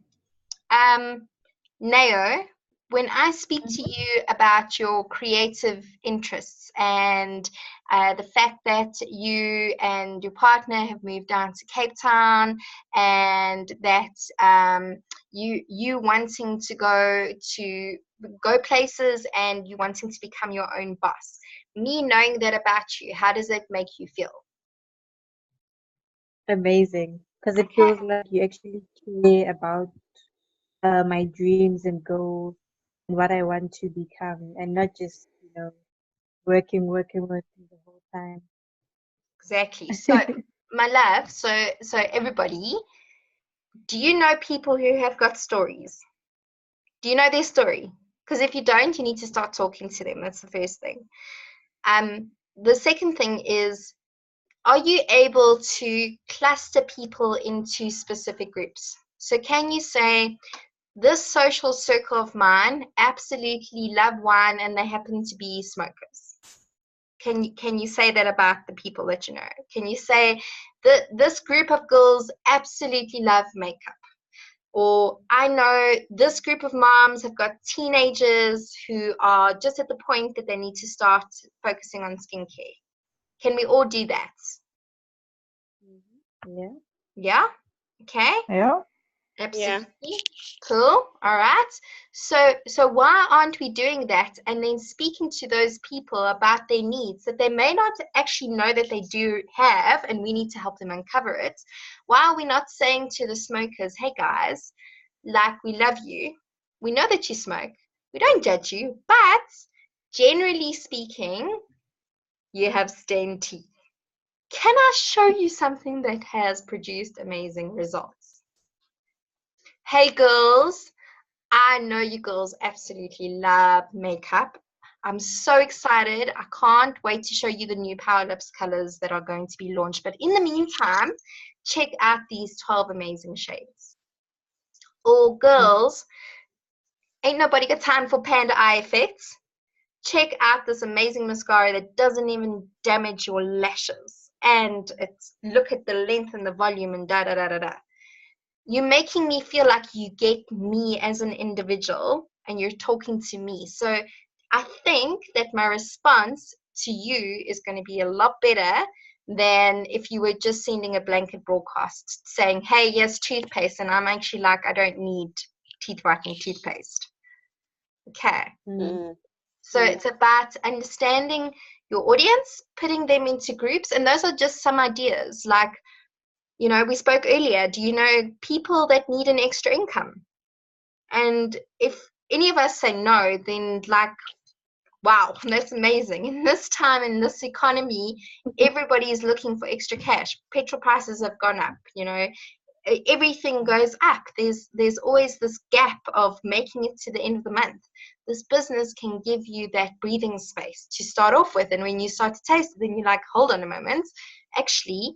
Nao, when I speak to you about your creative interests and the fact that you and your partner have moved down to Cape Town, and that you wanting to go places, and you wanting to become your own boss, me knowing that about you, how does that make you feel? Amazing, because it feels like you actually care about my dreams and goals and what I want to become, and not just, working the whole time. Exactly. So, my love, so everybody, do you know people who have got stories? Do you know their story? Because if you don't, you need to start talking to them. That's the first thing. The second thing is, are you able to cluster people into specific groups? So can you say, this social circle of mine absolutely love wine and they happen to be smokers? Can you say that about the people that you know? Can you say that this group of girls absolutely love makeup? Or I know this group of moms have got teenagers who are just at the point that they need to start focusing on skincare. Can we all do that? Yeah. Yeah? Okay. Yeah. Absolutely. Yeah. Cool. All right. So why aren't we doing that, and then speaking to those people about their needs that they may not actually know that they do have, and we need to help them uncover it? Why are we not saying to the smokers, hey guys, like, we love you, we know that you smoke, we don't judge you, but generally speaking, you have stained teeth. Can I show you something that has produced amazing results? Hey girls, I know you girls absolutely love makeup. I'm so excited. I can't wait to show you the new Power Lips colors that are going to be launched. But in the meantime, check out these 12 amazing shades. Or girls, ain't nobody got time for panda eye effects. Check out this amazing mascara that doesn't even damage your lashes. And look at the length and the volume and da-da-da-da-da. You're making me feel like you get me as an individual and you're talking to me. So I think that my response to you is going to be a lot better than if you were just sending a blanket broadcast saying, hey, yes, toothpaste. And I'm actually like, I don't need teeth whitening toothpaste. Okay. Mm. So it's about understanding your audience, putting them into groups. And those are just some ideas. Like, we spoke earlier, do you know people that need an extra income? And if any of us say no, then wow, that's amazing. In this time, in this economy, everybody is looking for extra cash. Petrol prices have gone up, everything goes up. There's always this gap of making it to the end of the month. This business can give you that breathing space to start off with. And when you start to taste it, then you're like, hold on a moment, actually,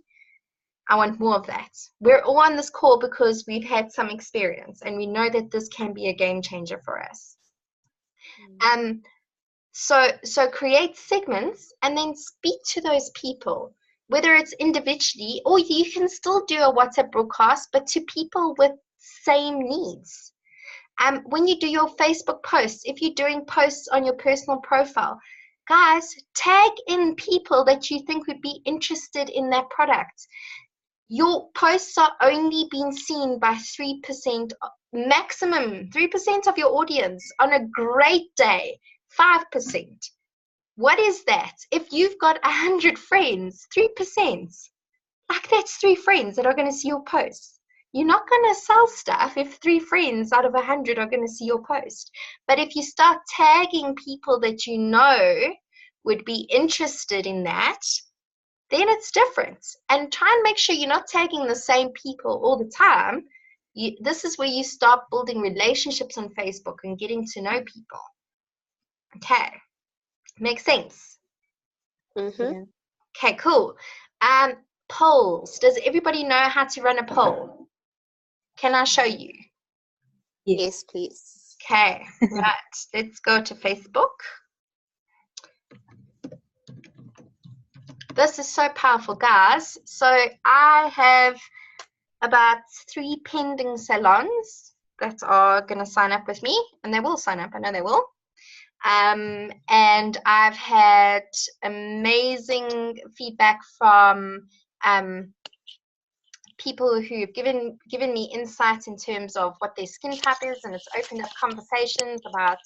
I want more of that. We're all on this call because we've had some experience and we know that this can be a game changer for us. So create segments and then speak to those people, whether it's individually or you can still do a WhatsApp broadcast, but to people with same needs. When you do your Facebook posts, if you're doing posts on your personal profile, guys, tag in people that you think would be interested in that product. Your posts are only being seen by 3%, maximum 3% of your audience on a great day, 5%. What is that? If you've got 100 friends, 3%, like that's 3 friends that are going to see your posts. You're not going to sell stuff if 3 friends out of 100 are going to see your post. But if you start tagging people that you know would be interested in that, then it's different. And try and make sure you're not tagging the same people all the time. This is where you start building relationships on Facebook and getting to know people. Okay, makes sense? Mm-hmm. Okay, cool. Polls. Does everybody know how to run a poll? Can I show you? Yes, please. Okay, right. Let's go to Facebook. This is so powerful, guys. So I have about 3 pending salons that are going to sign up with me, and they will sign up. I know they will. And I've had amazing feedback from people who have given me insight in terms of what their skin type is, and it's opened up conversations about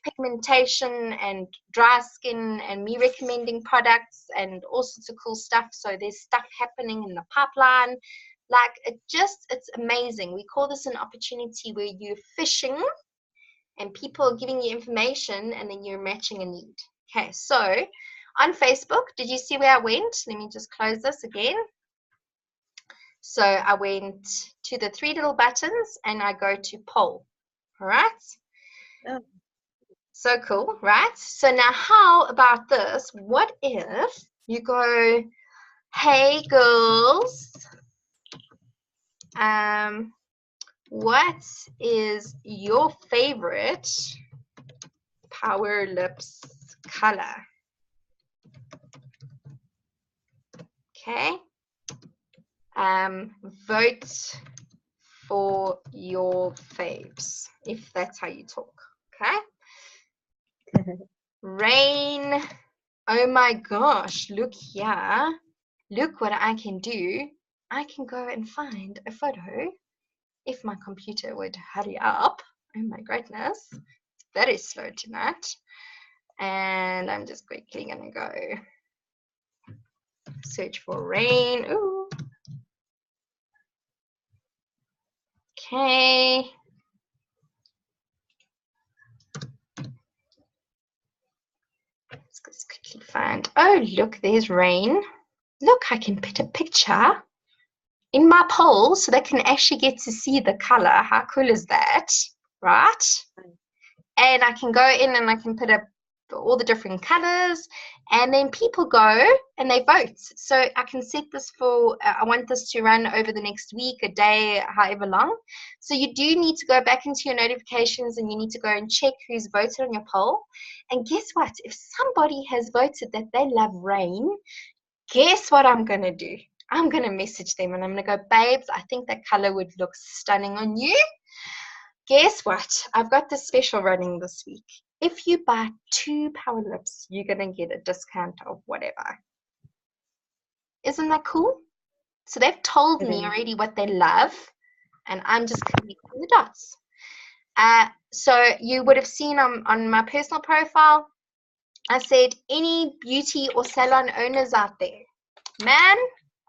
pigmentation and dry skin and me recommending products and all sorts of cool stuff. So there's stuff happening in the pipeline. Like it's amazing. We call this an opportunity where you're fishing and people are giving you information and then you're matching a need. Okay, so on Facebook, did you see where I went? Let me just close this again. So I went to the 3 little buttons and I go to poll. All right. Oh. So cool, right? So now how about this? What if you go, hey girls, what is your favorite Power Lips color? Okay. Vote for your faves, if that's how you talk. Okay. Rain. Oh my gosh, look here. Look what I can do. I can go and find a photo if my computer would hurry up. Oh my goodness. It's very slow tonight. And I'm just quickly going to go search for rain. Ooh. Okay. Let's quickly find. Oh, look, there's rain. Look, I can put a picture in my poll so they can actually get to see the color. How cool is that? Right? And I can go in and I can put up all the different colors, and then people go and they vote. So I can set this for, I want this to run over the next week, a day, however long. So you do need to go back into your notifications and you need to go and check who's voted on your poll. And guess what? If somebody has voted that they love rain, guess what I'm going to do? I'm going to message them and I'm going to go, babes, I think that color would look stunning on you. Guess what? I've got this special running this week. If you buy 2 Power Lips, you're going to get a discount of whatever. Isn't that cool? So they've told me already what they love, and I'm just connecting the dots. So you would have seen on my personal profile, I said, any beauty or salon owners out there? Man,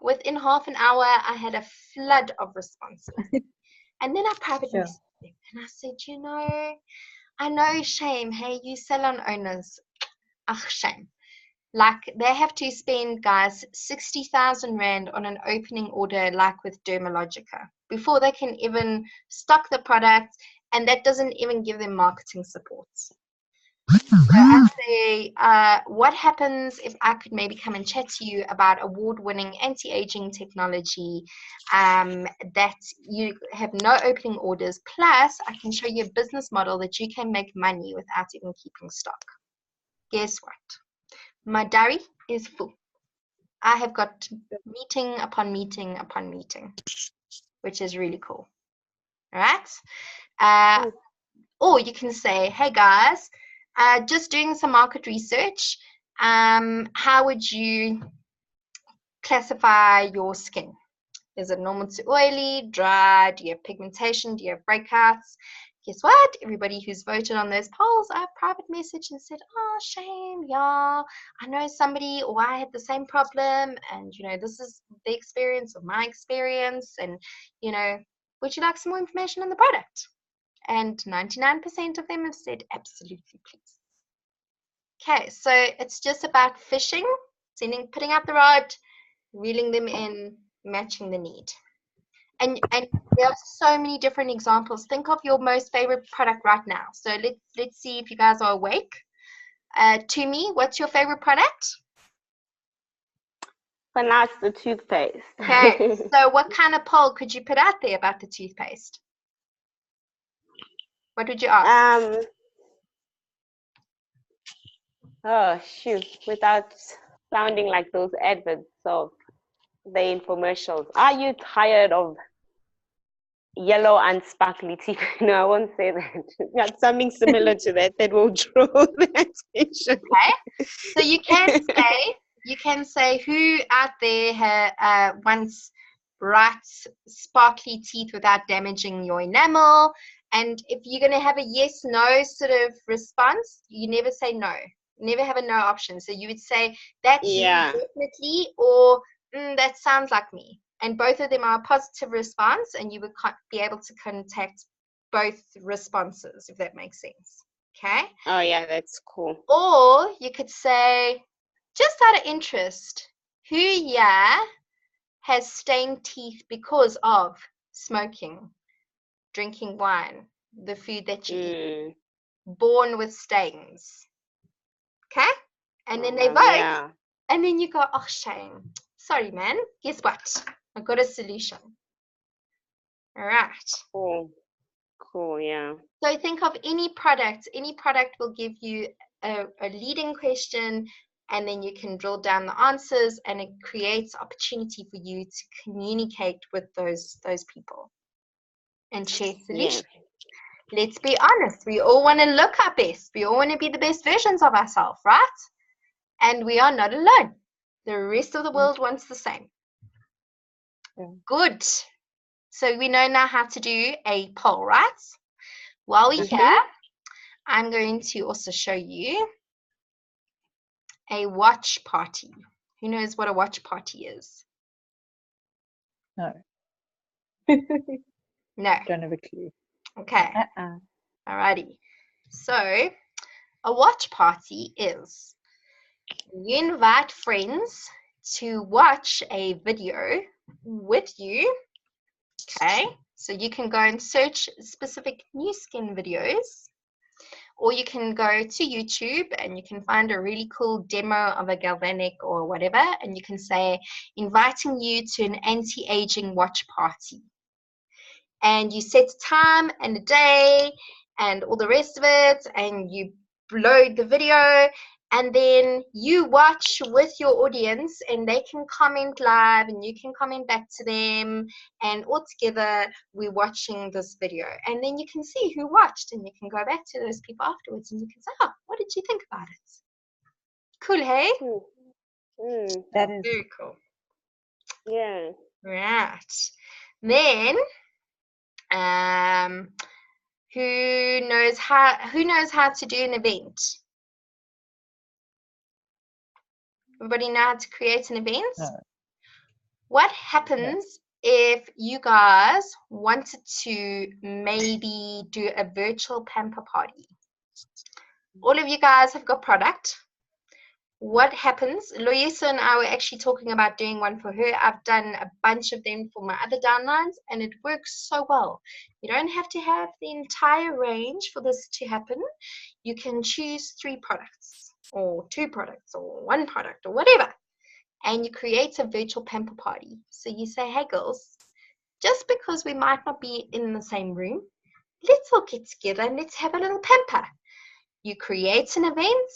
within half an hour, I had a flood of responses. And then I privately messaged them, and I said, you know, I know, shame. Hey, you salon owners. Ach, shame. Like, they have to spend, guys, 60,000 Rand on an opening order, like with Dermalogica, before they can even stock the product, and that doesn't even give them marketing support. So I say, what happens if I could maybe come and chat to you about award-winning anti-aging technology that you have no opening orders, plus I can show you a business model that you can make money without even keeping stock. guess what? My diary is full. I have got meeting upon meeting upon meeting, which is really cool. All right. Or you can say, hey guys, just doing some market research. How would you classify your skin? Is it normal to oily, dry? Do you have pigmentation? Do you have breakouts? Guess what? Everybody who's voted on those polls, I private messaged and said, oh, Shane, yeah, I know somebody, or I had the same problem, and, you know, this is the experience of my experience, and, you know, would you like some more information on the product? And 99% of them have said, absolutely, please. Okay, so it's just about fishing, putting out the rod, reeling them in, matching the need. And there are so many different examples. Think of your most favorite product right now. So let's see if you guys are awake. Tumi, what's your favorite product? For now, it's the toothpaste. Okay, so what kind of poll could you put out there about the toothpaste? What would you ask? Oh, shoot. Without sounding like those adverts of the infomercials. Are you tired of yellow and sparkly teeth? No, I won't say that. Got something similar to that will draw the attention. Okay, so you can say who out there wants bright, sparkly teeth without damaging your enamel. And if you're going to have a yes/no sort of response, you never say no. Never have a no option. So you would say that's definitely, or that sounds like me. And both of them are a positive response, and you would be able to contact both responses, if that makes sense. Okay? Oh, yeah, that's cool. Or you could say, just out of interest, who here has stained teeth because of smoking, drinking wine, the food that you eat, born with stains? Okay? And then they vote. Yeah. And then you go, oh, Shane, sorry, man. Guess what? I got a solution. All right. Cool, yeah. So think of any product. Any product will give you a leading question, and then you can drill down the answers, and it creates opportunity for you to communicate with those people and share solutions. Yeah. Let's be honest. We all want to look our best. We all want to be the best versions of ourselves, right? And we are not alone. The rest of the world wants the same. Yeah. Good. So we know now how to do a poll, right? While we're here, I'm going to also show you a watch party. Who knows what a watch party is? No. No. Don't have a clue. Okay. Alrighty. So a watch party is you invite friends to watch a video with you. Okay. So you can go and search specific new skin videos, or you can go to YouTube and you can find a really cool demo of a galvanic or whatever, and you can say, inviting you to an anti-aging watch party. And you set a time and a day and all the rest of it, and you load the video, and then you watch with your audience, and they can comment live and you can comment back to them, and all together we're watching this video, and then you can see who watched, and you can go back to those people afterwards and you can say, oh, what did you think about it? Cool, hey? That is very cool. Yeah. Right. Then who knows how to do an event? Everybody know how to create an event? No. What happens if you guys wanted to maybe do a virtual pamper party? All of you guys have got product. What happens? Loisa and I were actually talking about doing one for her. I've done a bunch of them for my other downlines, and it works so well. You don't have to have the entire range for this to happen. You can choose 3 products or 2 products or 1 product or whatever, and you create a virtual pamper party. So you say, hey girls, just because we might not be in the same room, let's all get together and let's have a little pamper. You create an event.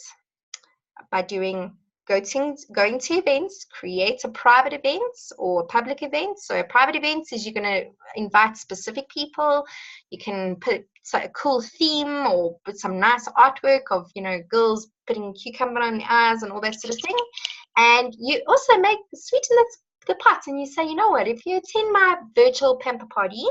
by going to events, create a private events or public events. So a private events is you're going to invite specific people. You can put a cool theme or put some nice artwork of, you know, girls putting cucumber on their eyes and all that sort of thing. And you also make sweeten the pot, and you say, you know what, if you attend my virtual pamper party,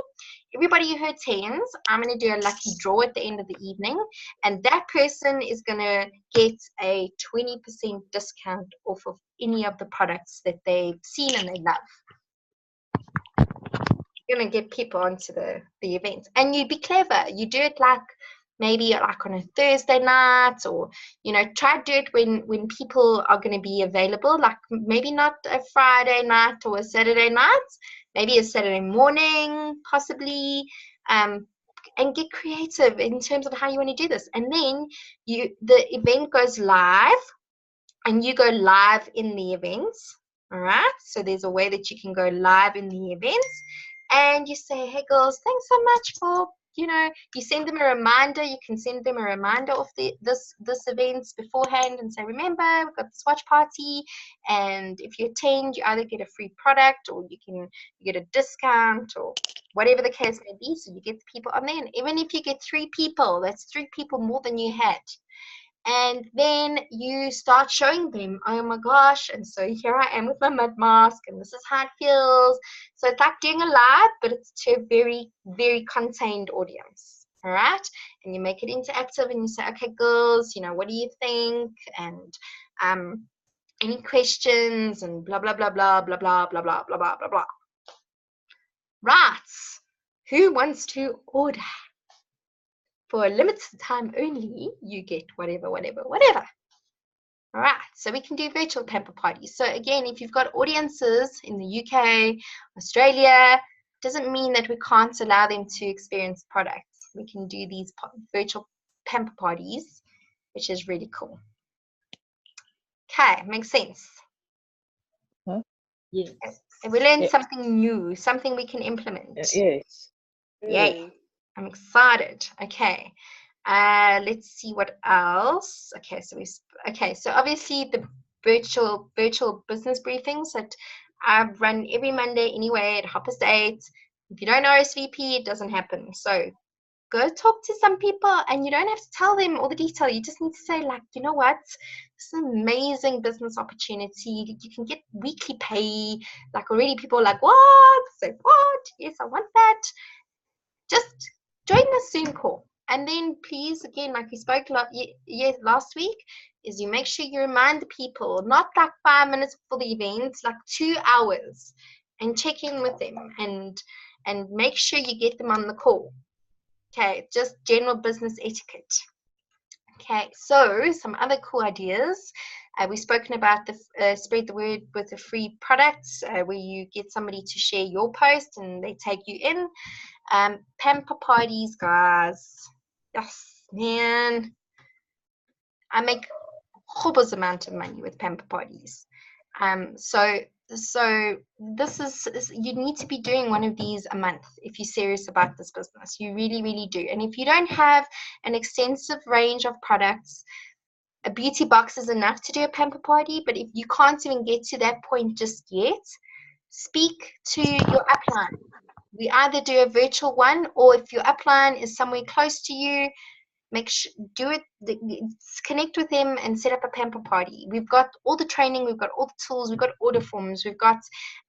everybody who attends, I'm going to do a lucky draw at the end of the evening, and that person is going to get a 20% discount off of any of the products that they've seen and they love. You're going to get people onto the event, and you be clever. You do it like maybe like on a Thursday night, or, you know, try to do it when people are going to be available, like maybe not a Friday night or a Saturday night, maybe a Saturday morning possibly, and get creative in terms of how you want to do this. And then the event goes live, and you go live in the events. All right, so there's a way that you can go live in the events, and you say, hey girls, thanks so much for, you know, you send them a reminder. You can send them a reminder of this events beforehand and say, remember, we've got this watch party, and if you attend, you either get a free product or you get a discount or whatever the case may be. So you get the people on there, and even if you get 3 people, that's 3 people more than you had. And then you start showing them, oh my gosh, and so here I am with my mud mask, and this is how it feels. So it's like doing a live, but it's to a very, very contained audience. All right, and you make it interactive, and you say, okay girls, you know, what do you think, and any questions, and blah blah blah blah blah blah blah blah blah blah blah blah. Right, who wants to order? For a limited time only, you get whatever. All right, so we can do virtual pamper parties. So again, if you've got audiences in the UK, Australia, doesn't mean that we can't allow them to experience products. We can do these virtual pamper parties, which is really cool. Okay, makes sense. Yes. And we learned something new, something we can implement. Yes. Yay. I'm excited. Okay, let's see what else. Okay, so obviously the virtual business briefings that I run every Monday anyway at 8:30. If you don't RSVP, it doesn't happen. So go talk to some people, and you don't have to tell them all the detail. You just need to say, like, you know what, this is an amazing business opportunity. You can get weekly pay. Like, already people are like, what? Say, what? Yes, I want that. Just join the Zoom call, and then please, again, like we spoke last week, is you make sure you remind the people, not like 5 minutes before the event, like 2 hours, and check in with them, and make sure you get them on the call. Okay, just general business etiquette. Okay, so some other cool ideas. We've spoken about the spread the word with the free products, where you get somebody to share your post and they take you in. Pamper parties, guys. Yes, man. I make hobbles amount of money with pamper parties. So this is, you need to be doing one of these a month if you're serious about this business. You really, really do. And if you don't have an extensive range of products, a beauty box is enough to do a pamper party. But if you can't even get to that point just yet, speak to your upline. We either do a virtual one, or if your upline is somewhere close to you, connect with them and set up a pamper party. We've got all the training, we've got all the tools, we've got order forms, we've got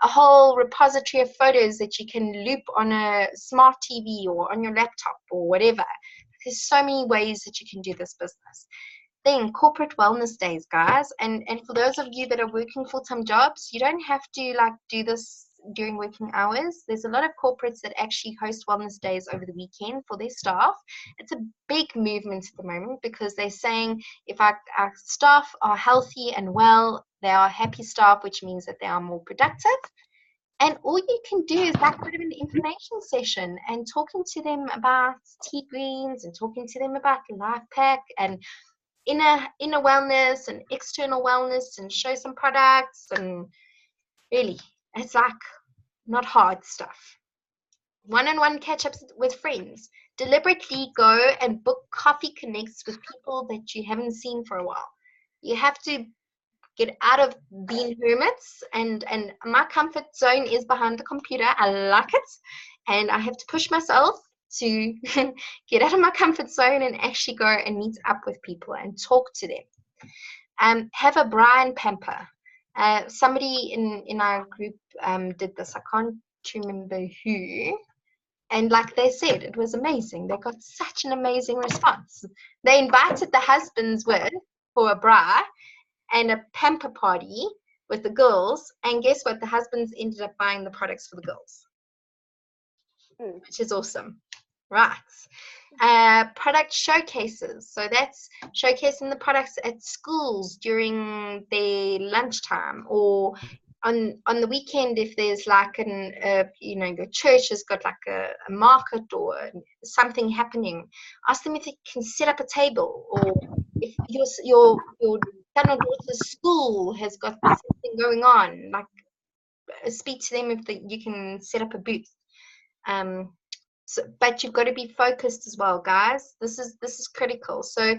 a whole repository of photos that you can loop on a smart TV or on your laptop or whatever. There's so many ways that you can do this business. Then corporate wellness days, guys, and for those of you that are working full-time jobs, you don't have to like do this during working hours. There's a lot of corporates that actually host wellness days over the weekend for their staff. It's a big movement at the moment, because they're saying if our staff are healthy and well, they are happy staff, which means that they are more productive. And all you can do is like a bit of an information session and talking to them about tea greens and talking to them about Life Pack and inner wellness and external wellness, and show some products. And really, it's like not hard stuff. One-on-one catch-ups with friends. Deliberately go and book coffee connects with people that you haven't seen for a while. You have to get out of being hermits, and my comfort zone is behind the computer. I like it, and I have to push myself to get out of my comfort zone and actually go and meet up with people and talk to them. Have a Brian pamper. Somebody in our group did this. I can't remember who. And like they said, it was amazing. They got such an amazing response. They invited the husbands for a bra and a pamper party with the girls. And guess what? The husbands ended up buying the products for the girls, which is awesome. Right. Product showcases. So that's showcasing the products at schools during their lunchtime, or on the weekend if there's like your church has got like a market or something happening. Ask them if they can set up a table, or if your son or daughter's school has got something going on, like speak to them if you can set up a booth. But you've got to be focused as well, guys. This is critical. So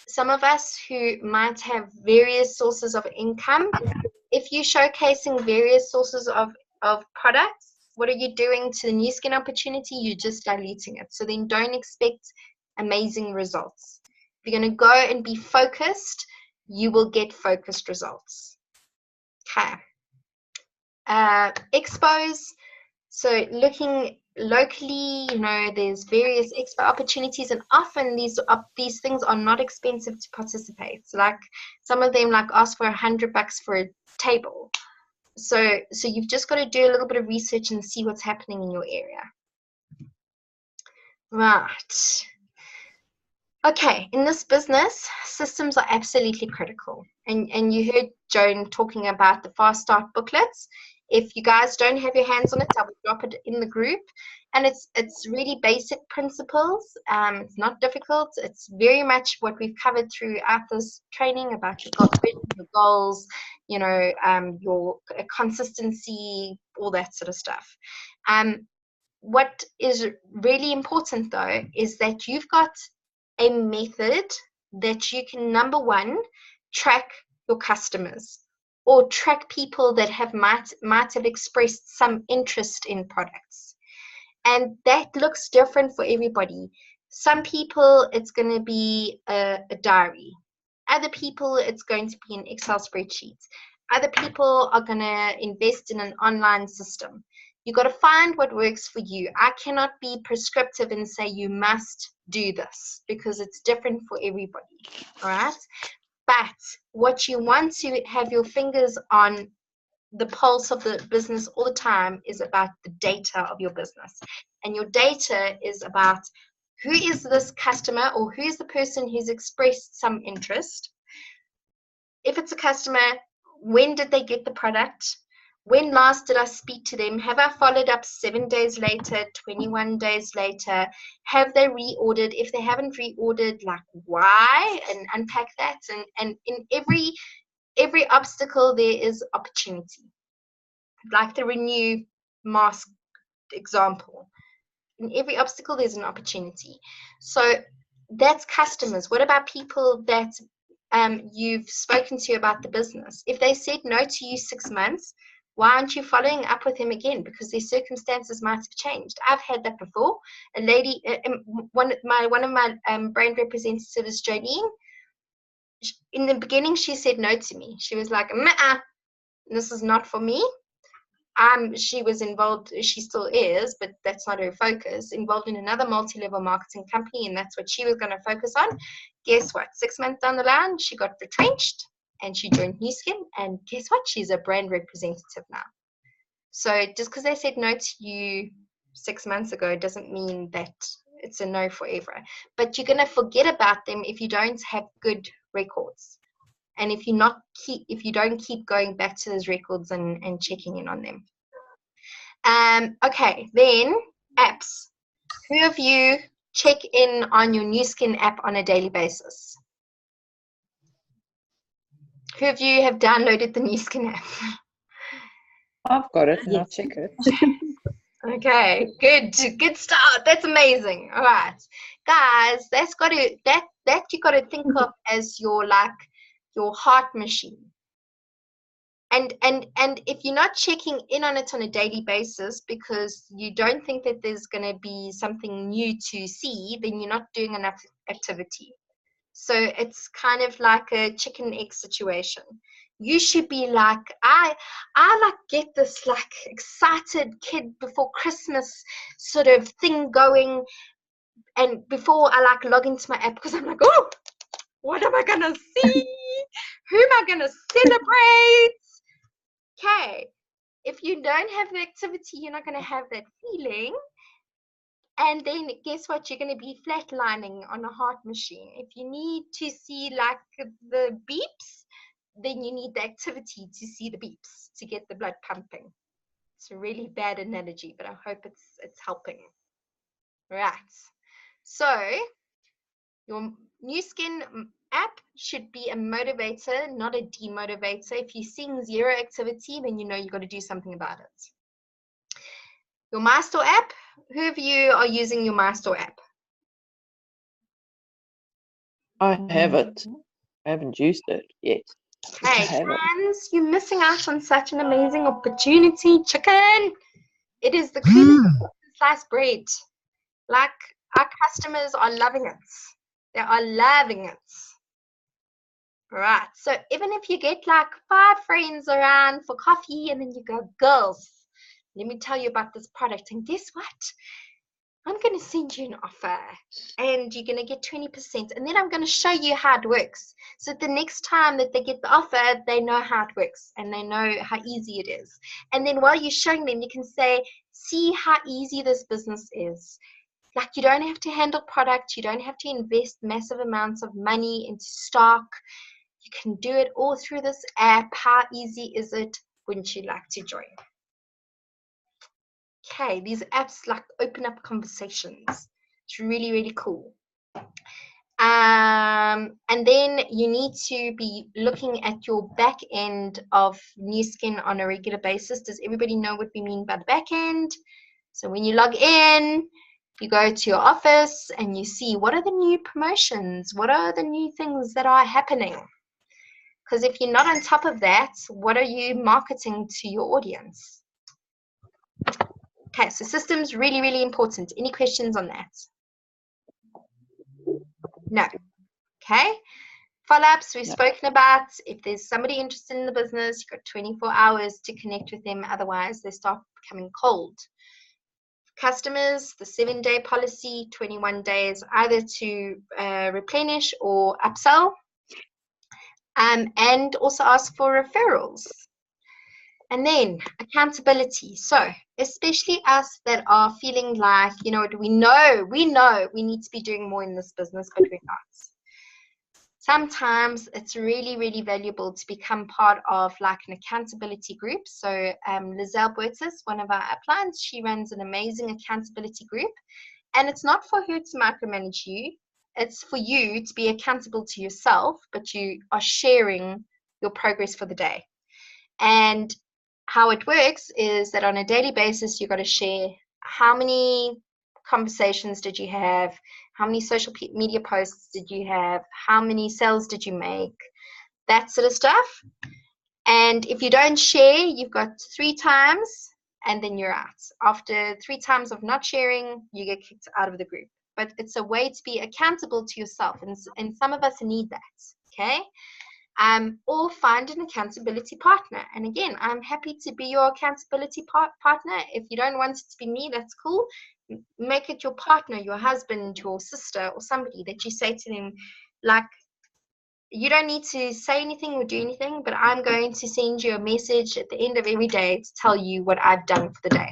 some of us who might have various sources of income, if you're showcasing various sources of products, what are you doing to the new skin opportunity? You're just diluting it. So then don't expect amazing results. If you're going to go and be focused, you will get focused results. Okay. Expos. So looking locally, there's various expo opportunities, and often these things are not expensive to participate. So like some of them ask for $100 for a table. So you've just got to do a little bit of research and see what's happening in your area. Right. Okay, in this business, systems are absolutely critical. And you heard Joan talking about the Fast Start booklets. If you guys don't have your hands on it, I will drop it in the group. And it's really basic principles. It's not difficult. It's very much what we've covered throughout this training about your goals, your consistency, all that sort of stuff. What is really important, though, is that you've got a method that you can, number one, track your customers, or track people that might have expressed some interest in products. And that looks different for everybody. Some people, it's going to be a diary. Other people, it's going to be an Excel spreadsheet. Other people are going to invest in an online system. You got to find what works for you. I cannot be prescriptive and say you must do this, because it's different for everybody. All right. But what you want to have your fingers on the pulse of the business all the time is about the data of your business. And your data is about who is this customer, or who is the person who's expressed some interest. If it's a customer, when did they get the product? When last did I speak to them? Have I followed up 7 days later, 21 days later? Have they reordered? If they haven't reordered, why? And unpack that. And in every obstacle, there is opportunity. Like the Renew mask example. In every obstacle, there's an opportunity. So that's customers. What about people that you've spoken to about the business? If they said no to you 6 months, why aren't you following up with him again? Because their circumstances might have changed. I've had that before. A lady, one of my brand representatives, Jolene, in the beginning, she said no to me. She was like, this is not for me. She was involved, she still is, but that's not her focus, involved in another multi-level marketing company, and that's what she was going to focus on. Guess what? 6 months down the line, she got retrenched. And she joined Nu Skin, and guess what? She's a brand representative now. So just because they said no to you 6 months ago doesn't mean that it's a no forever. But you're going to forget about them if you don't have good records, and if you don't keep going back to those records and checking in on them. Okay, then apps. Who of you check in on your Nu Skin app on a daily basis? Who of you have downloaded the Nu Skin app? I've got it, and I'll check it. Okay, good start. That's amazing. All right, guys, that you got to think of as your your heart machine. And if you're not checking in on it on a daily basis because you don't think that there's going to be something new to see, then you're not doing enough activity. So it's kind of like a chicken egg situation. You should be like, I like get this like excited kid before Christmas sort of thing going, and before I like log into my app, because I'm like, oh, what am I gonna see? Who am I gonna celebrate? Okay, if you don't have the activity, you're not gonna have that feeling. And then guess what? You're going to be flatlining on a heart machine. If you need to see like the beeps, then you need the activity to see the beeps, to get the blood pumping. It's a really bad analogy, but I hope it's helping. Right. So your Nu Skin app should be a motivator, not a demotivator. If you're seeing zero activity, then you know you've got to do something about it. Your MyStore app, who of you are using your MyStore app? I have it. I haven't used it yet. Hey, Trans, you're missing out on such an amazing opportunity, chicken. It is the coolest sliced bread. Like, our customers are loving it. They are loving it. Right, so even if you get like 5 friends around for coffee and then you go, girls, let me tell you about this product, and guess what? I'm going to send you an offer and you're going to get 20%, and then I'm going to show you how it works. So the next time that they get the offer, they know how it works and they know how easy it is. And then while you're showing them, you can say, see how easy this business is. Like, you don't have to handle product. You don't have to invest massive amounts of money into stock. You can do it all through this app. How easy is it? Wouldn't you like to join? Okay, these apps like open up conversations. It's really, really cool. And then you need to be looking at your back end of Nu Skin on a regular basis. Does everybody know what we mean by the back end? So when you log in, you go to your office and you see what are the new promotions, what are the new things that are happening. Because if you're not on top of that, what are you marketing to your audience? Okay, so systems really, really important. Any questions on that? No. Okay. Follow-ups we've spoken about. If there's somebody interested in the business, you've got 24 hours to connect with them. Otherwise, they start becoming cold. Customers, the 7-day policy, 21 days either to replenish or upsell. And also ask for referrals. And then accountability. So especially us that are feeling like, you know, we know we need to be doing more in this business, but we're not. Sometimes it's really, really valuable to become part of like an accountability group. So Lizelle Boertis, one of our uplines, she runs an amazing accountability group. And it's not for her to micromanage you. It's for you to be accountable to yourself, but you are sharing your progress for the day. And how it works is that on a daily basis, you've got to share how many conversations did you have, how many social media posts did you have, how many sales did you make, that sort of stuff. And if you don't share, you've got 3 times and then you're out. After 3 times of not sharing, you get kicked out of the group. But it's a way to be accountable to yourself, and some of us need that, okay? Or find an accountability partner. And again, I'm happy to be your accountability partner. If you don't want it to be me, that's cool. Make it your partner, your husband, your sister, or somebody that you say to them, like, you don't need to say anything or do anything, but I'm going to send you a message at the end of every day to tell you what I've done for the day.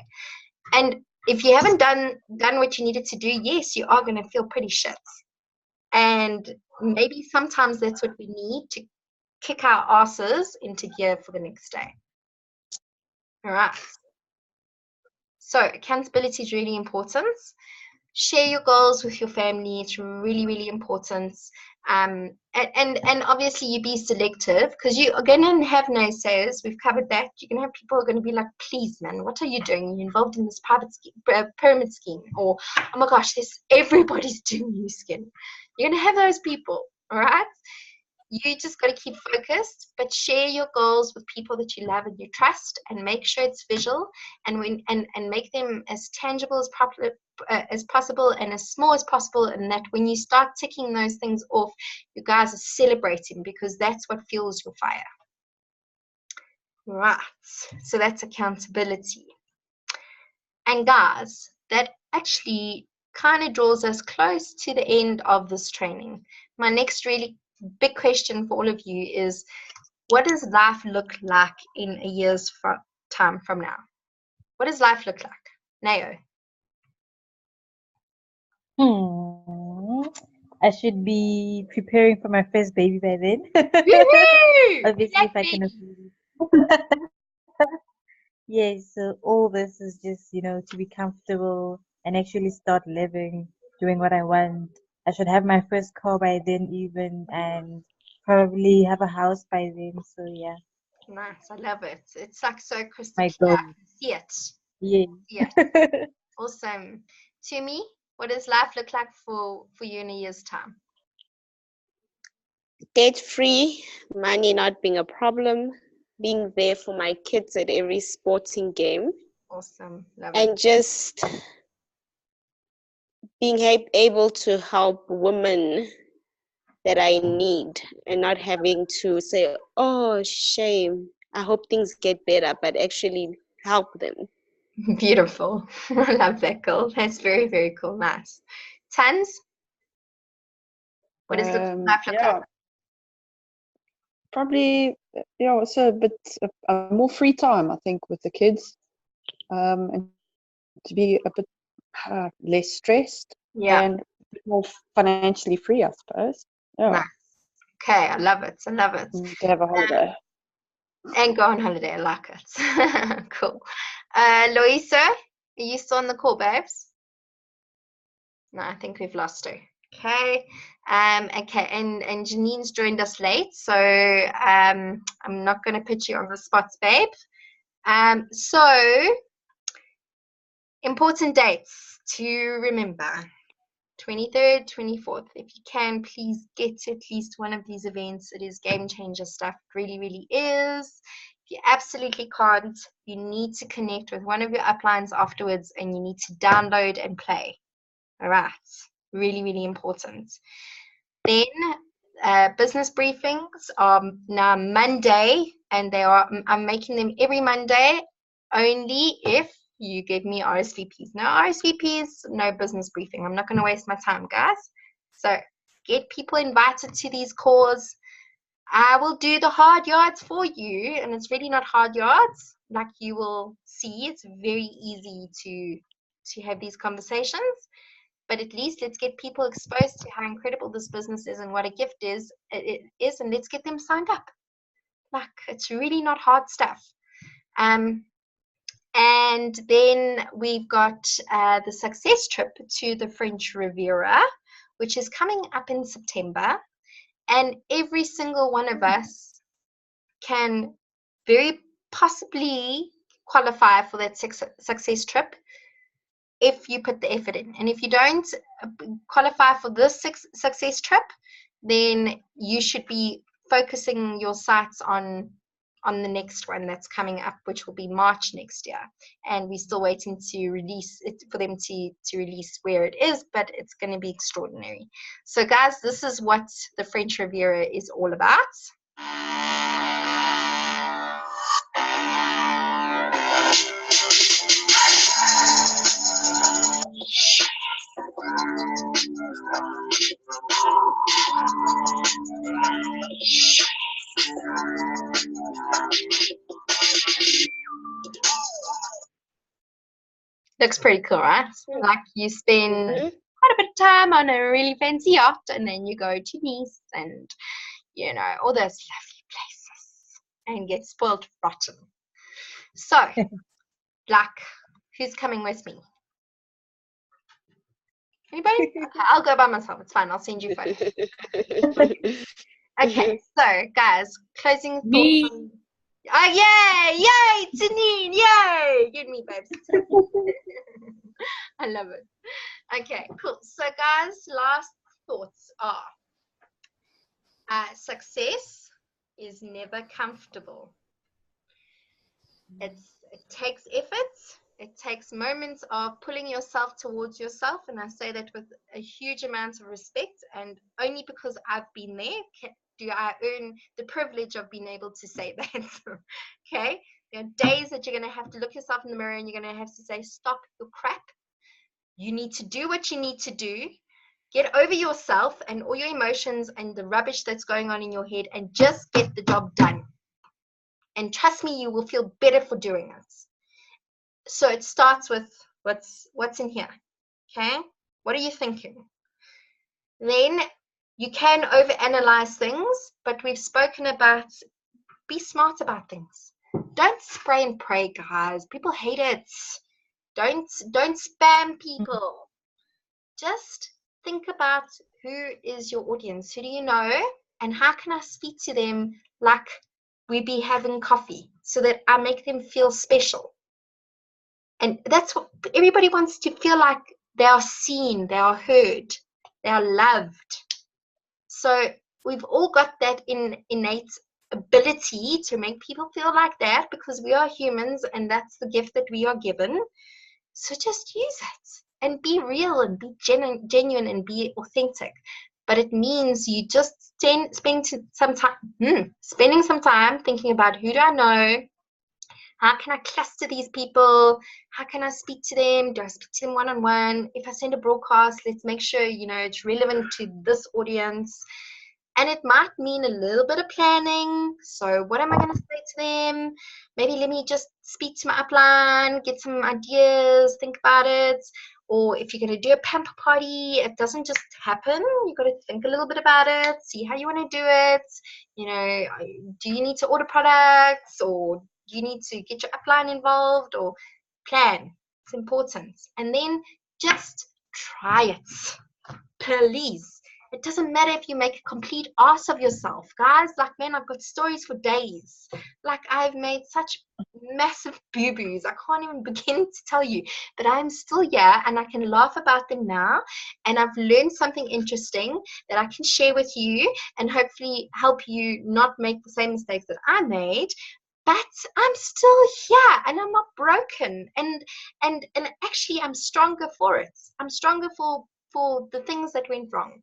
And if you haven't done what you needed to do, yes, you are going to feel pretty shit. And maybe sometimes that's what we need to kick our asses into gear for the next day. All right. So accountability is really important. Share your goals with your family. It's really, really important. And obviously you be selective, because you are going to have naysayers. We've covered that. You're going to have people who are going to be like, please, man, what are you doing? You're involved in this pyramid scheme. Or, oh my gosh, everybody's doing Nu Skin. You're going to have those people, all right? you just got to keep focused, but share your goals with people that you love and you trust, and make sure it's visual, and make them as tangible as possible and as small as possible, and that when you start ticking those things off, you guys are celebrating, because that's what fuels your fire. Right, so that's accountability. And guys, that actually kind of draws us close to the end of this training. My next really big question for all of you is, what does life look like in a year's time from now? What does life look like? Nao? I should be preparing for my first baby by then. Woohoo! Obviously, if I can afford it. Yes, so all this is just, to be comfortable and actually start living, doing what I want. I should have my first car by then even, and probably have a house by then. So yeah, Nice, I love it. It's like so crystal my clear. goal. I can see it. Yes. Yeah, awesome. To me, what does life look like for you in a year's time? Debt free, money not being a problem, being there for my kids at every sporting game, Awesome, love and it. just being able to help women that I need, and not having to say, oh, shame, I hope things get better, but actually help them. Beautiful. I love that, girl. That's very, very cool. Nice. Tans, what does life look Yeah, like? probably, it's a bit more free time, I think, with the kids, and to be a bit less stressed Yeah. and a bit more financially free, I suppose. Yeah, Nice. Okay, I love it. I love it. to have a holiday. And go on holiday. I like it. Cool. Louisa, are you still on the call, babes? No, I think we've lost her. Okay. Okay, and Janine's joined us late, so I'm not going to put you on the spots, babe. So important dates to remember. 23rd, 24th. If you can, please get to at least one of these events. It is game changer stuff. It really, really is. If you absolutely can't, you need to connect with one of your uplines afterwards, and you need to download and play. All right. Really, really important. Then business briefings are now Monday, and I'm making them every Monday, only if you give me RSVPs. No RSVPs, no business briefing. I'm not going to waste my time, guys. So get people invited to these calls. I will do the hard yards for you, and it's really not hard yards. Like you will see, it's very easy to have these conversations. But at least let's get people exposed to how incredible this business is and what a gift it is, and let's get them signed up. Like, it's really not hard stuff. And then we've got the success trip to the French Riviera, which is coming up in September. And every single one of us can very possibly qualify for that success trip if you put the effort in. And if you don't qualify for this success trip, then you should be focusing your sights on the next one that's coming up, which will be March next year. And we're still waiting to release it, for them to release where it is, but it's going to be extraordinary. So guys, this is what the French Riviera is all about. Looks pretty cool, right? Like you spend quite a bit of time on a really fancy yacht, and then you go to Nice and, all those lovely places, and get spoiled rotten. So, like, who's coming with me? Anybody? Okay, I'll go by myself. It's fine. I'll send you photos. Okay, so guys, closing thoughts. Oh, yay! Yay! Janine! Yay! You and me, babes. I love it. Okay, cool. So, guys, last thoughts are, Success is never comfortable. It takes effort. It takes moments of pulling yourself towards yourself, and I say that with a huge amount of respect, and only because I've been there do I earn the privilege of being able to say that. Okay, there are days that you're going to have to look yourself in the mirror and you're going to have to say, stop your crap. You need to do what you need to do. Get over yourself and all your emotions and the rubbish that's going on in your head, and just get the job done. And trust me, you will feel better for doing it. So it starts with what's in here. Okay, what are you thinking? Then you can overanalyze things, but we've spoken about be smart about things. Don't spray and pray, guys. People hate it. Don't spam people. Just think about who is your audience. Who do you know? And how can I speak to them like we be having coffee, so that I make them feel special? And that's what everybody wants, to feel like they are seen, they are heard, they are loved. So we've all got that innate ability to make people feel like that, because we are humans and that's the gift that we are given. So just use it and be real and be genuine and be authentic. But it means you just spending some time thinking about, who do I know? How can I cluster these people? How can I speak to them? Do I speak to them one-on-one? If I send a broadcast, let's make sure, it's relevant to this audience. And it might mean a little bit of planning. So what am I going to say to them? Maybe let me just speak to my upline, get some ideas, think about it. Or if you're going to do a pamper party, it doesn't just happen. You've got to think a little bit about it, see how you want to do it. Do you need to order products, or do you need to get your upline involved, or plan? It's important. And then just try it. Please. It doesn't matter if you make a complete ass of yourself, guys. Like, man, I've got stories for days. Like, I've made such massive boo-boos. I can't even begin to tell you. But I'm still here, and I can laugh about them now. And I've learned something interesting that I can share with you and hopefully help you not make the same mistakes that I made. But I'm still here, and I'm not broken. And actually, I'm stronger for it. I'm stronger for the things that went wrong.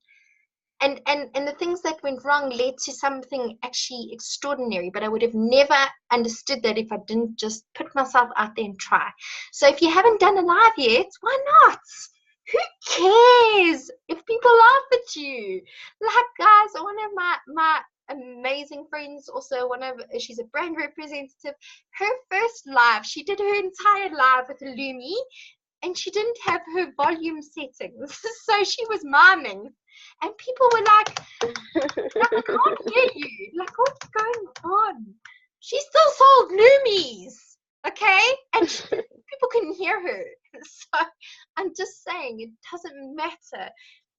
And the things that went wrong led to something actually extraordinary, but I would have never understood that if I didn't just put myself out there and try. So if you haven't done a live yet, why not? Who cares if people laugh at you? Like, guys, one of my amazing friends, also she's a brand representative, her first live, she did her entire live with Lumi, and she didn't have her volume settings, so she was miming. And people were like, I can't hear you. Like, what's going on? She still sold Loomies, okay? And people couldn't hear her. So I'm just saying, it doesn't matter.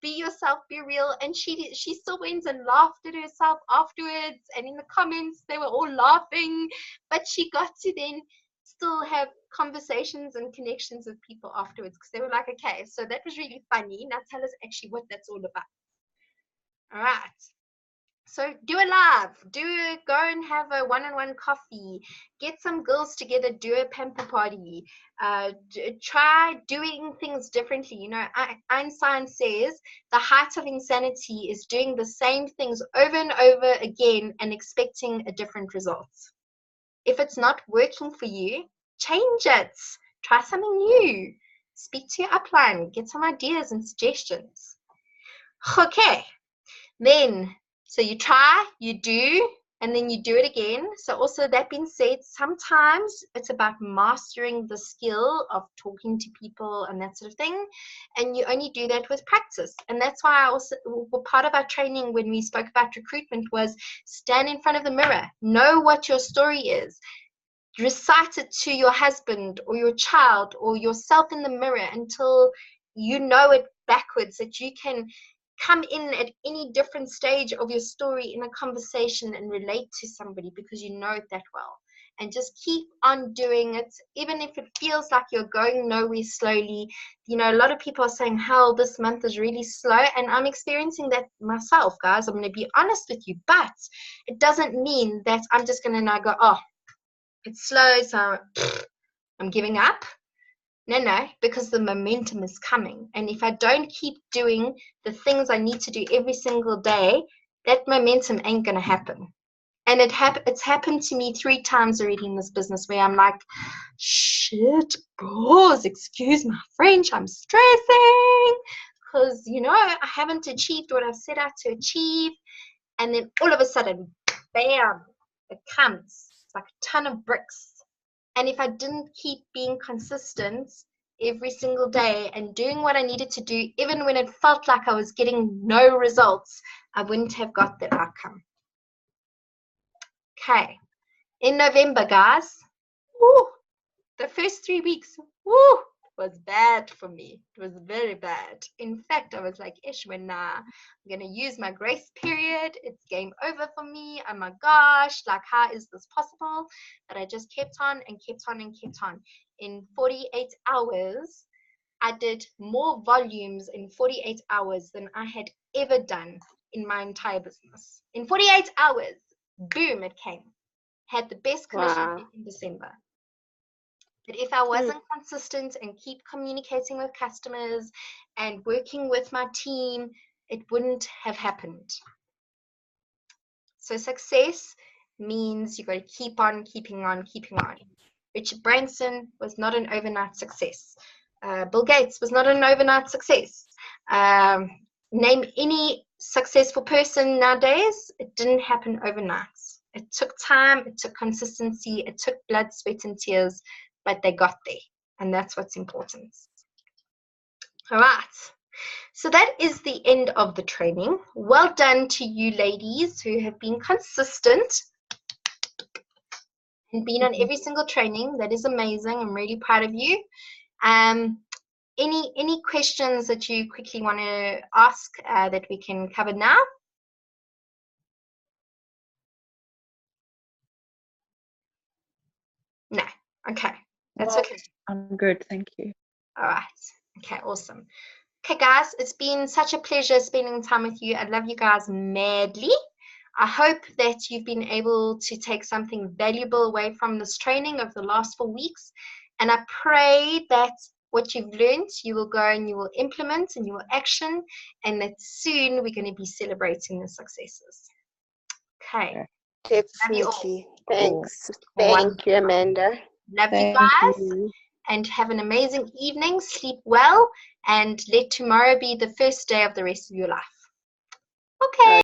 Be yourself, be real. And she still went and laughed at herself afterwards. And in the comments, they were all laughing. But she got to then still have conversations and connections with people afterwards, because they were like, okay, so that was really funny. Now tell us actually what that's all about. All right. So do a live, go and have a one-on-one coffee, get some girls together, do a pamper party, try doing things differently. Einstein says the height of insanity is doing the same things over and over again and expecting a different result. If it's not working for you, change it. Try something new. Speak to your upline, get some ideas and suggestions. Okay. Then, so you try, you do, and then you do it again. So also, that being said, sometimes it's about mastering the skill of talking to people and that sort of thing. And you only do that with practice. And that's why part of our training when we spoke about recruitment was stand in front of the mirror, know what your story is, recite it to your husband or your child or yourself in the mirror until you know it backwards, that you can come in at any different stage of your story in a conversation and relate to somebody because you know it that well. and just keep on doing it, even if it feels like you're going nowhere slowly. You know, a lot of people are saying, hell, this month is really slow, and I'm experiencing that myself, guys. I'm going to be honest with you, but it doesn't mean that I'm just going to now go, oh, it's slow, so I'm giving up. No, because the momentum is coming. And if I don't keep doing the things I need to do every single day, that momentum ain't going to happen. And it's happened to me 3 times already in this business where I'm like, shit, bros, excuse my French, I'm stressing because, you know, I haven't achieved what I've set out to achieve. And then all of a sudden, bam, it comes like a ton of bricks. And if I didn't keep being consistent every single day and doing what I needed to do, even when it felt like I was getting no results, I wouldn't have got the outcome. Okay, in November, guys, woo, the first 3 weeks, woo, was bad for me. It was very bad. In fact, I was like, Ishwin, nah, I'm going to use my grace period. It's game over for me. Oh my gosh, like, how is this possible? But I just kept on and kept on and kept on. In 48 hours, I did more volumes in 48 hours than I had ever done in my entire business. In 48 hours, boom, it came. Had the best commission in December. But if I wasn't consistent and keep communicating with customers and working with my team, it wouldn't have happened. So success means you got to keep on keeping on keeping on. Richard Branson was not an overnight success. Bill Gates was not an overnight success. Name any successful person nowadays, it didn't happen overnight. It took time, it took consistency, it took blood, sweat, and tears, but they got there, and that's what's important. All right, so that is the end of the training. Well done to you ladies who have been consistent and been on every single training. That is amazing. I'm really proud of you. Any questions that you quickly want to ask that we can cover now? No. Okay. That's okay. I'm good, thank you. All right. Okay, awesome. Okay, guys, it's been such a pleasure spending time with you. I love you guys madly. I hope that you've been able to take something valuable away from this training of the last 4 weeks. And I pray that what you've learned, you will go and you will implement and you will action, and that soon we're going to be celebrating the successes. Okay. Definitely. Thanks. Thank you, Amanda. Love you guys. And have an amazing evening. Sleep well, and let tomorrow be the first day of the rest of your life. Okay.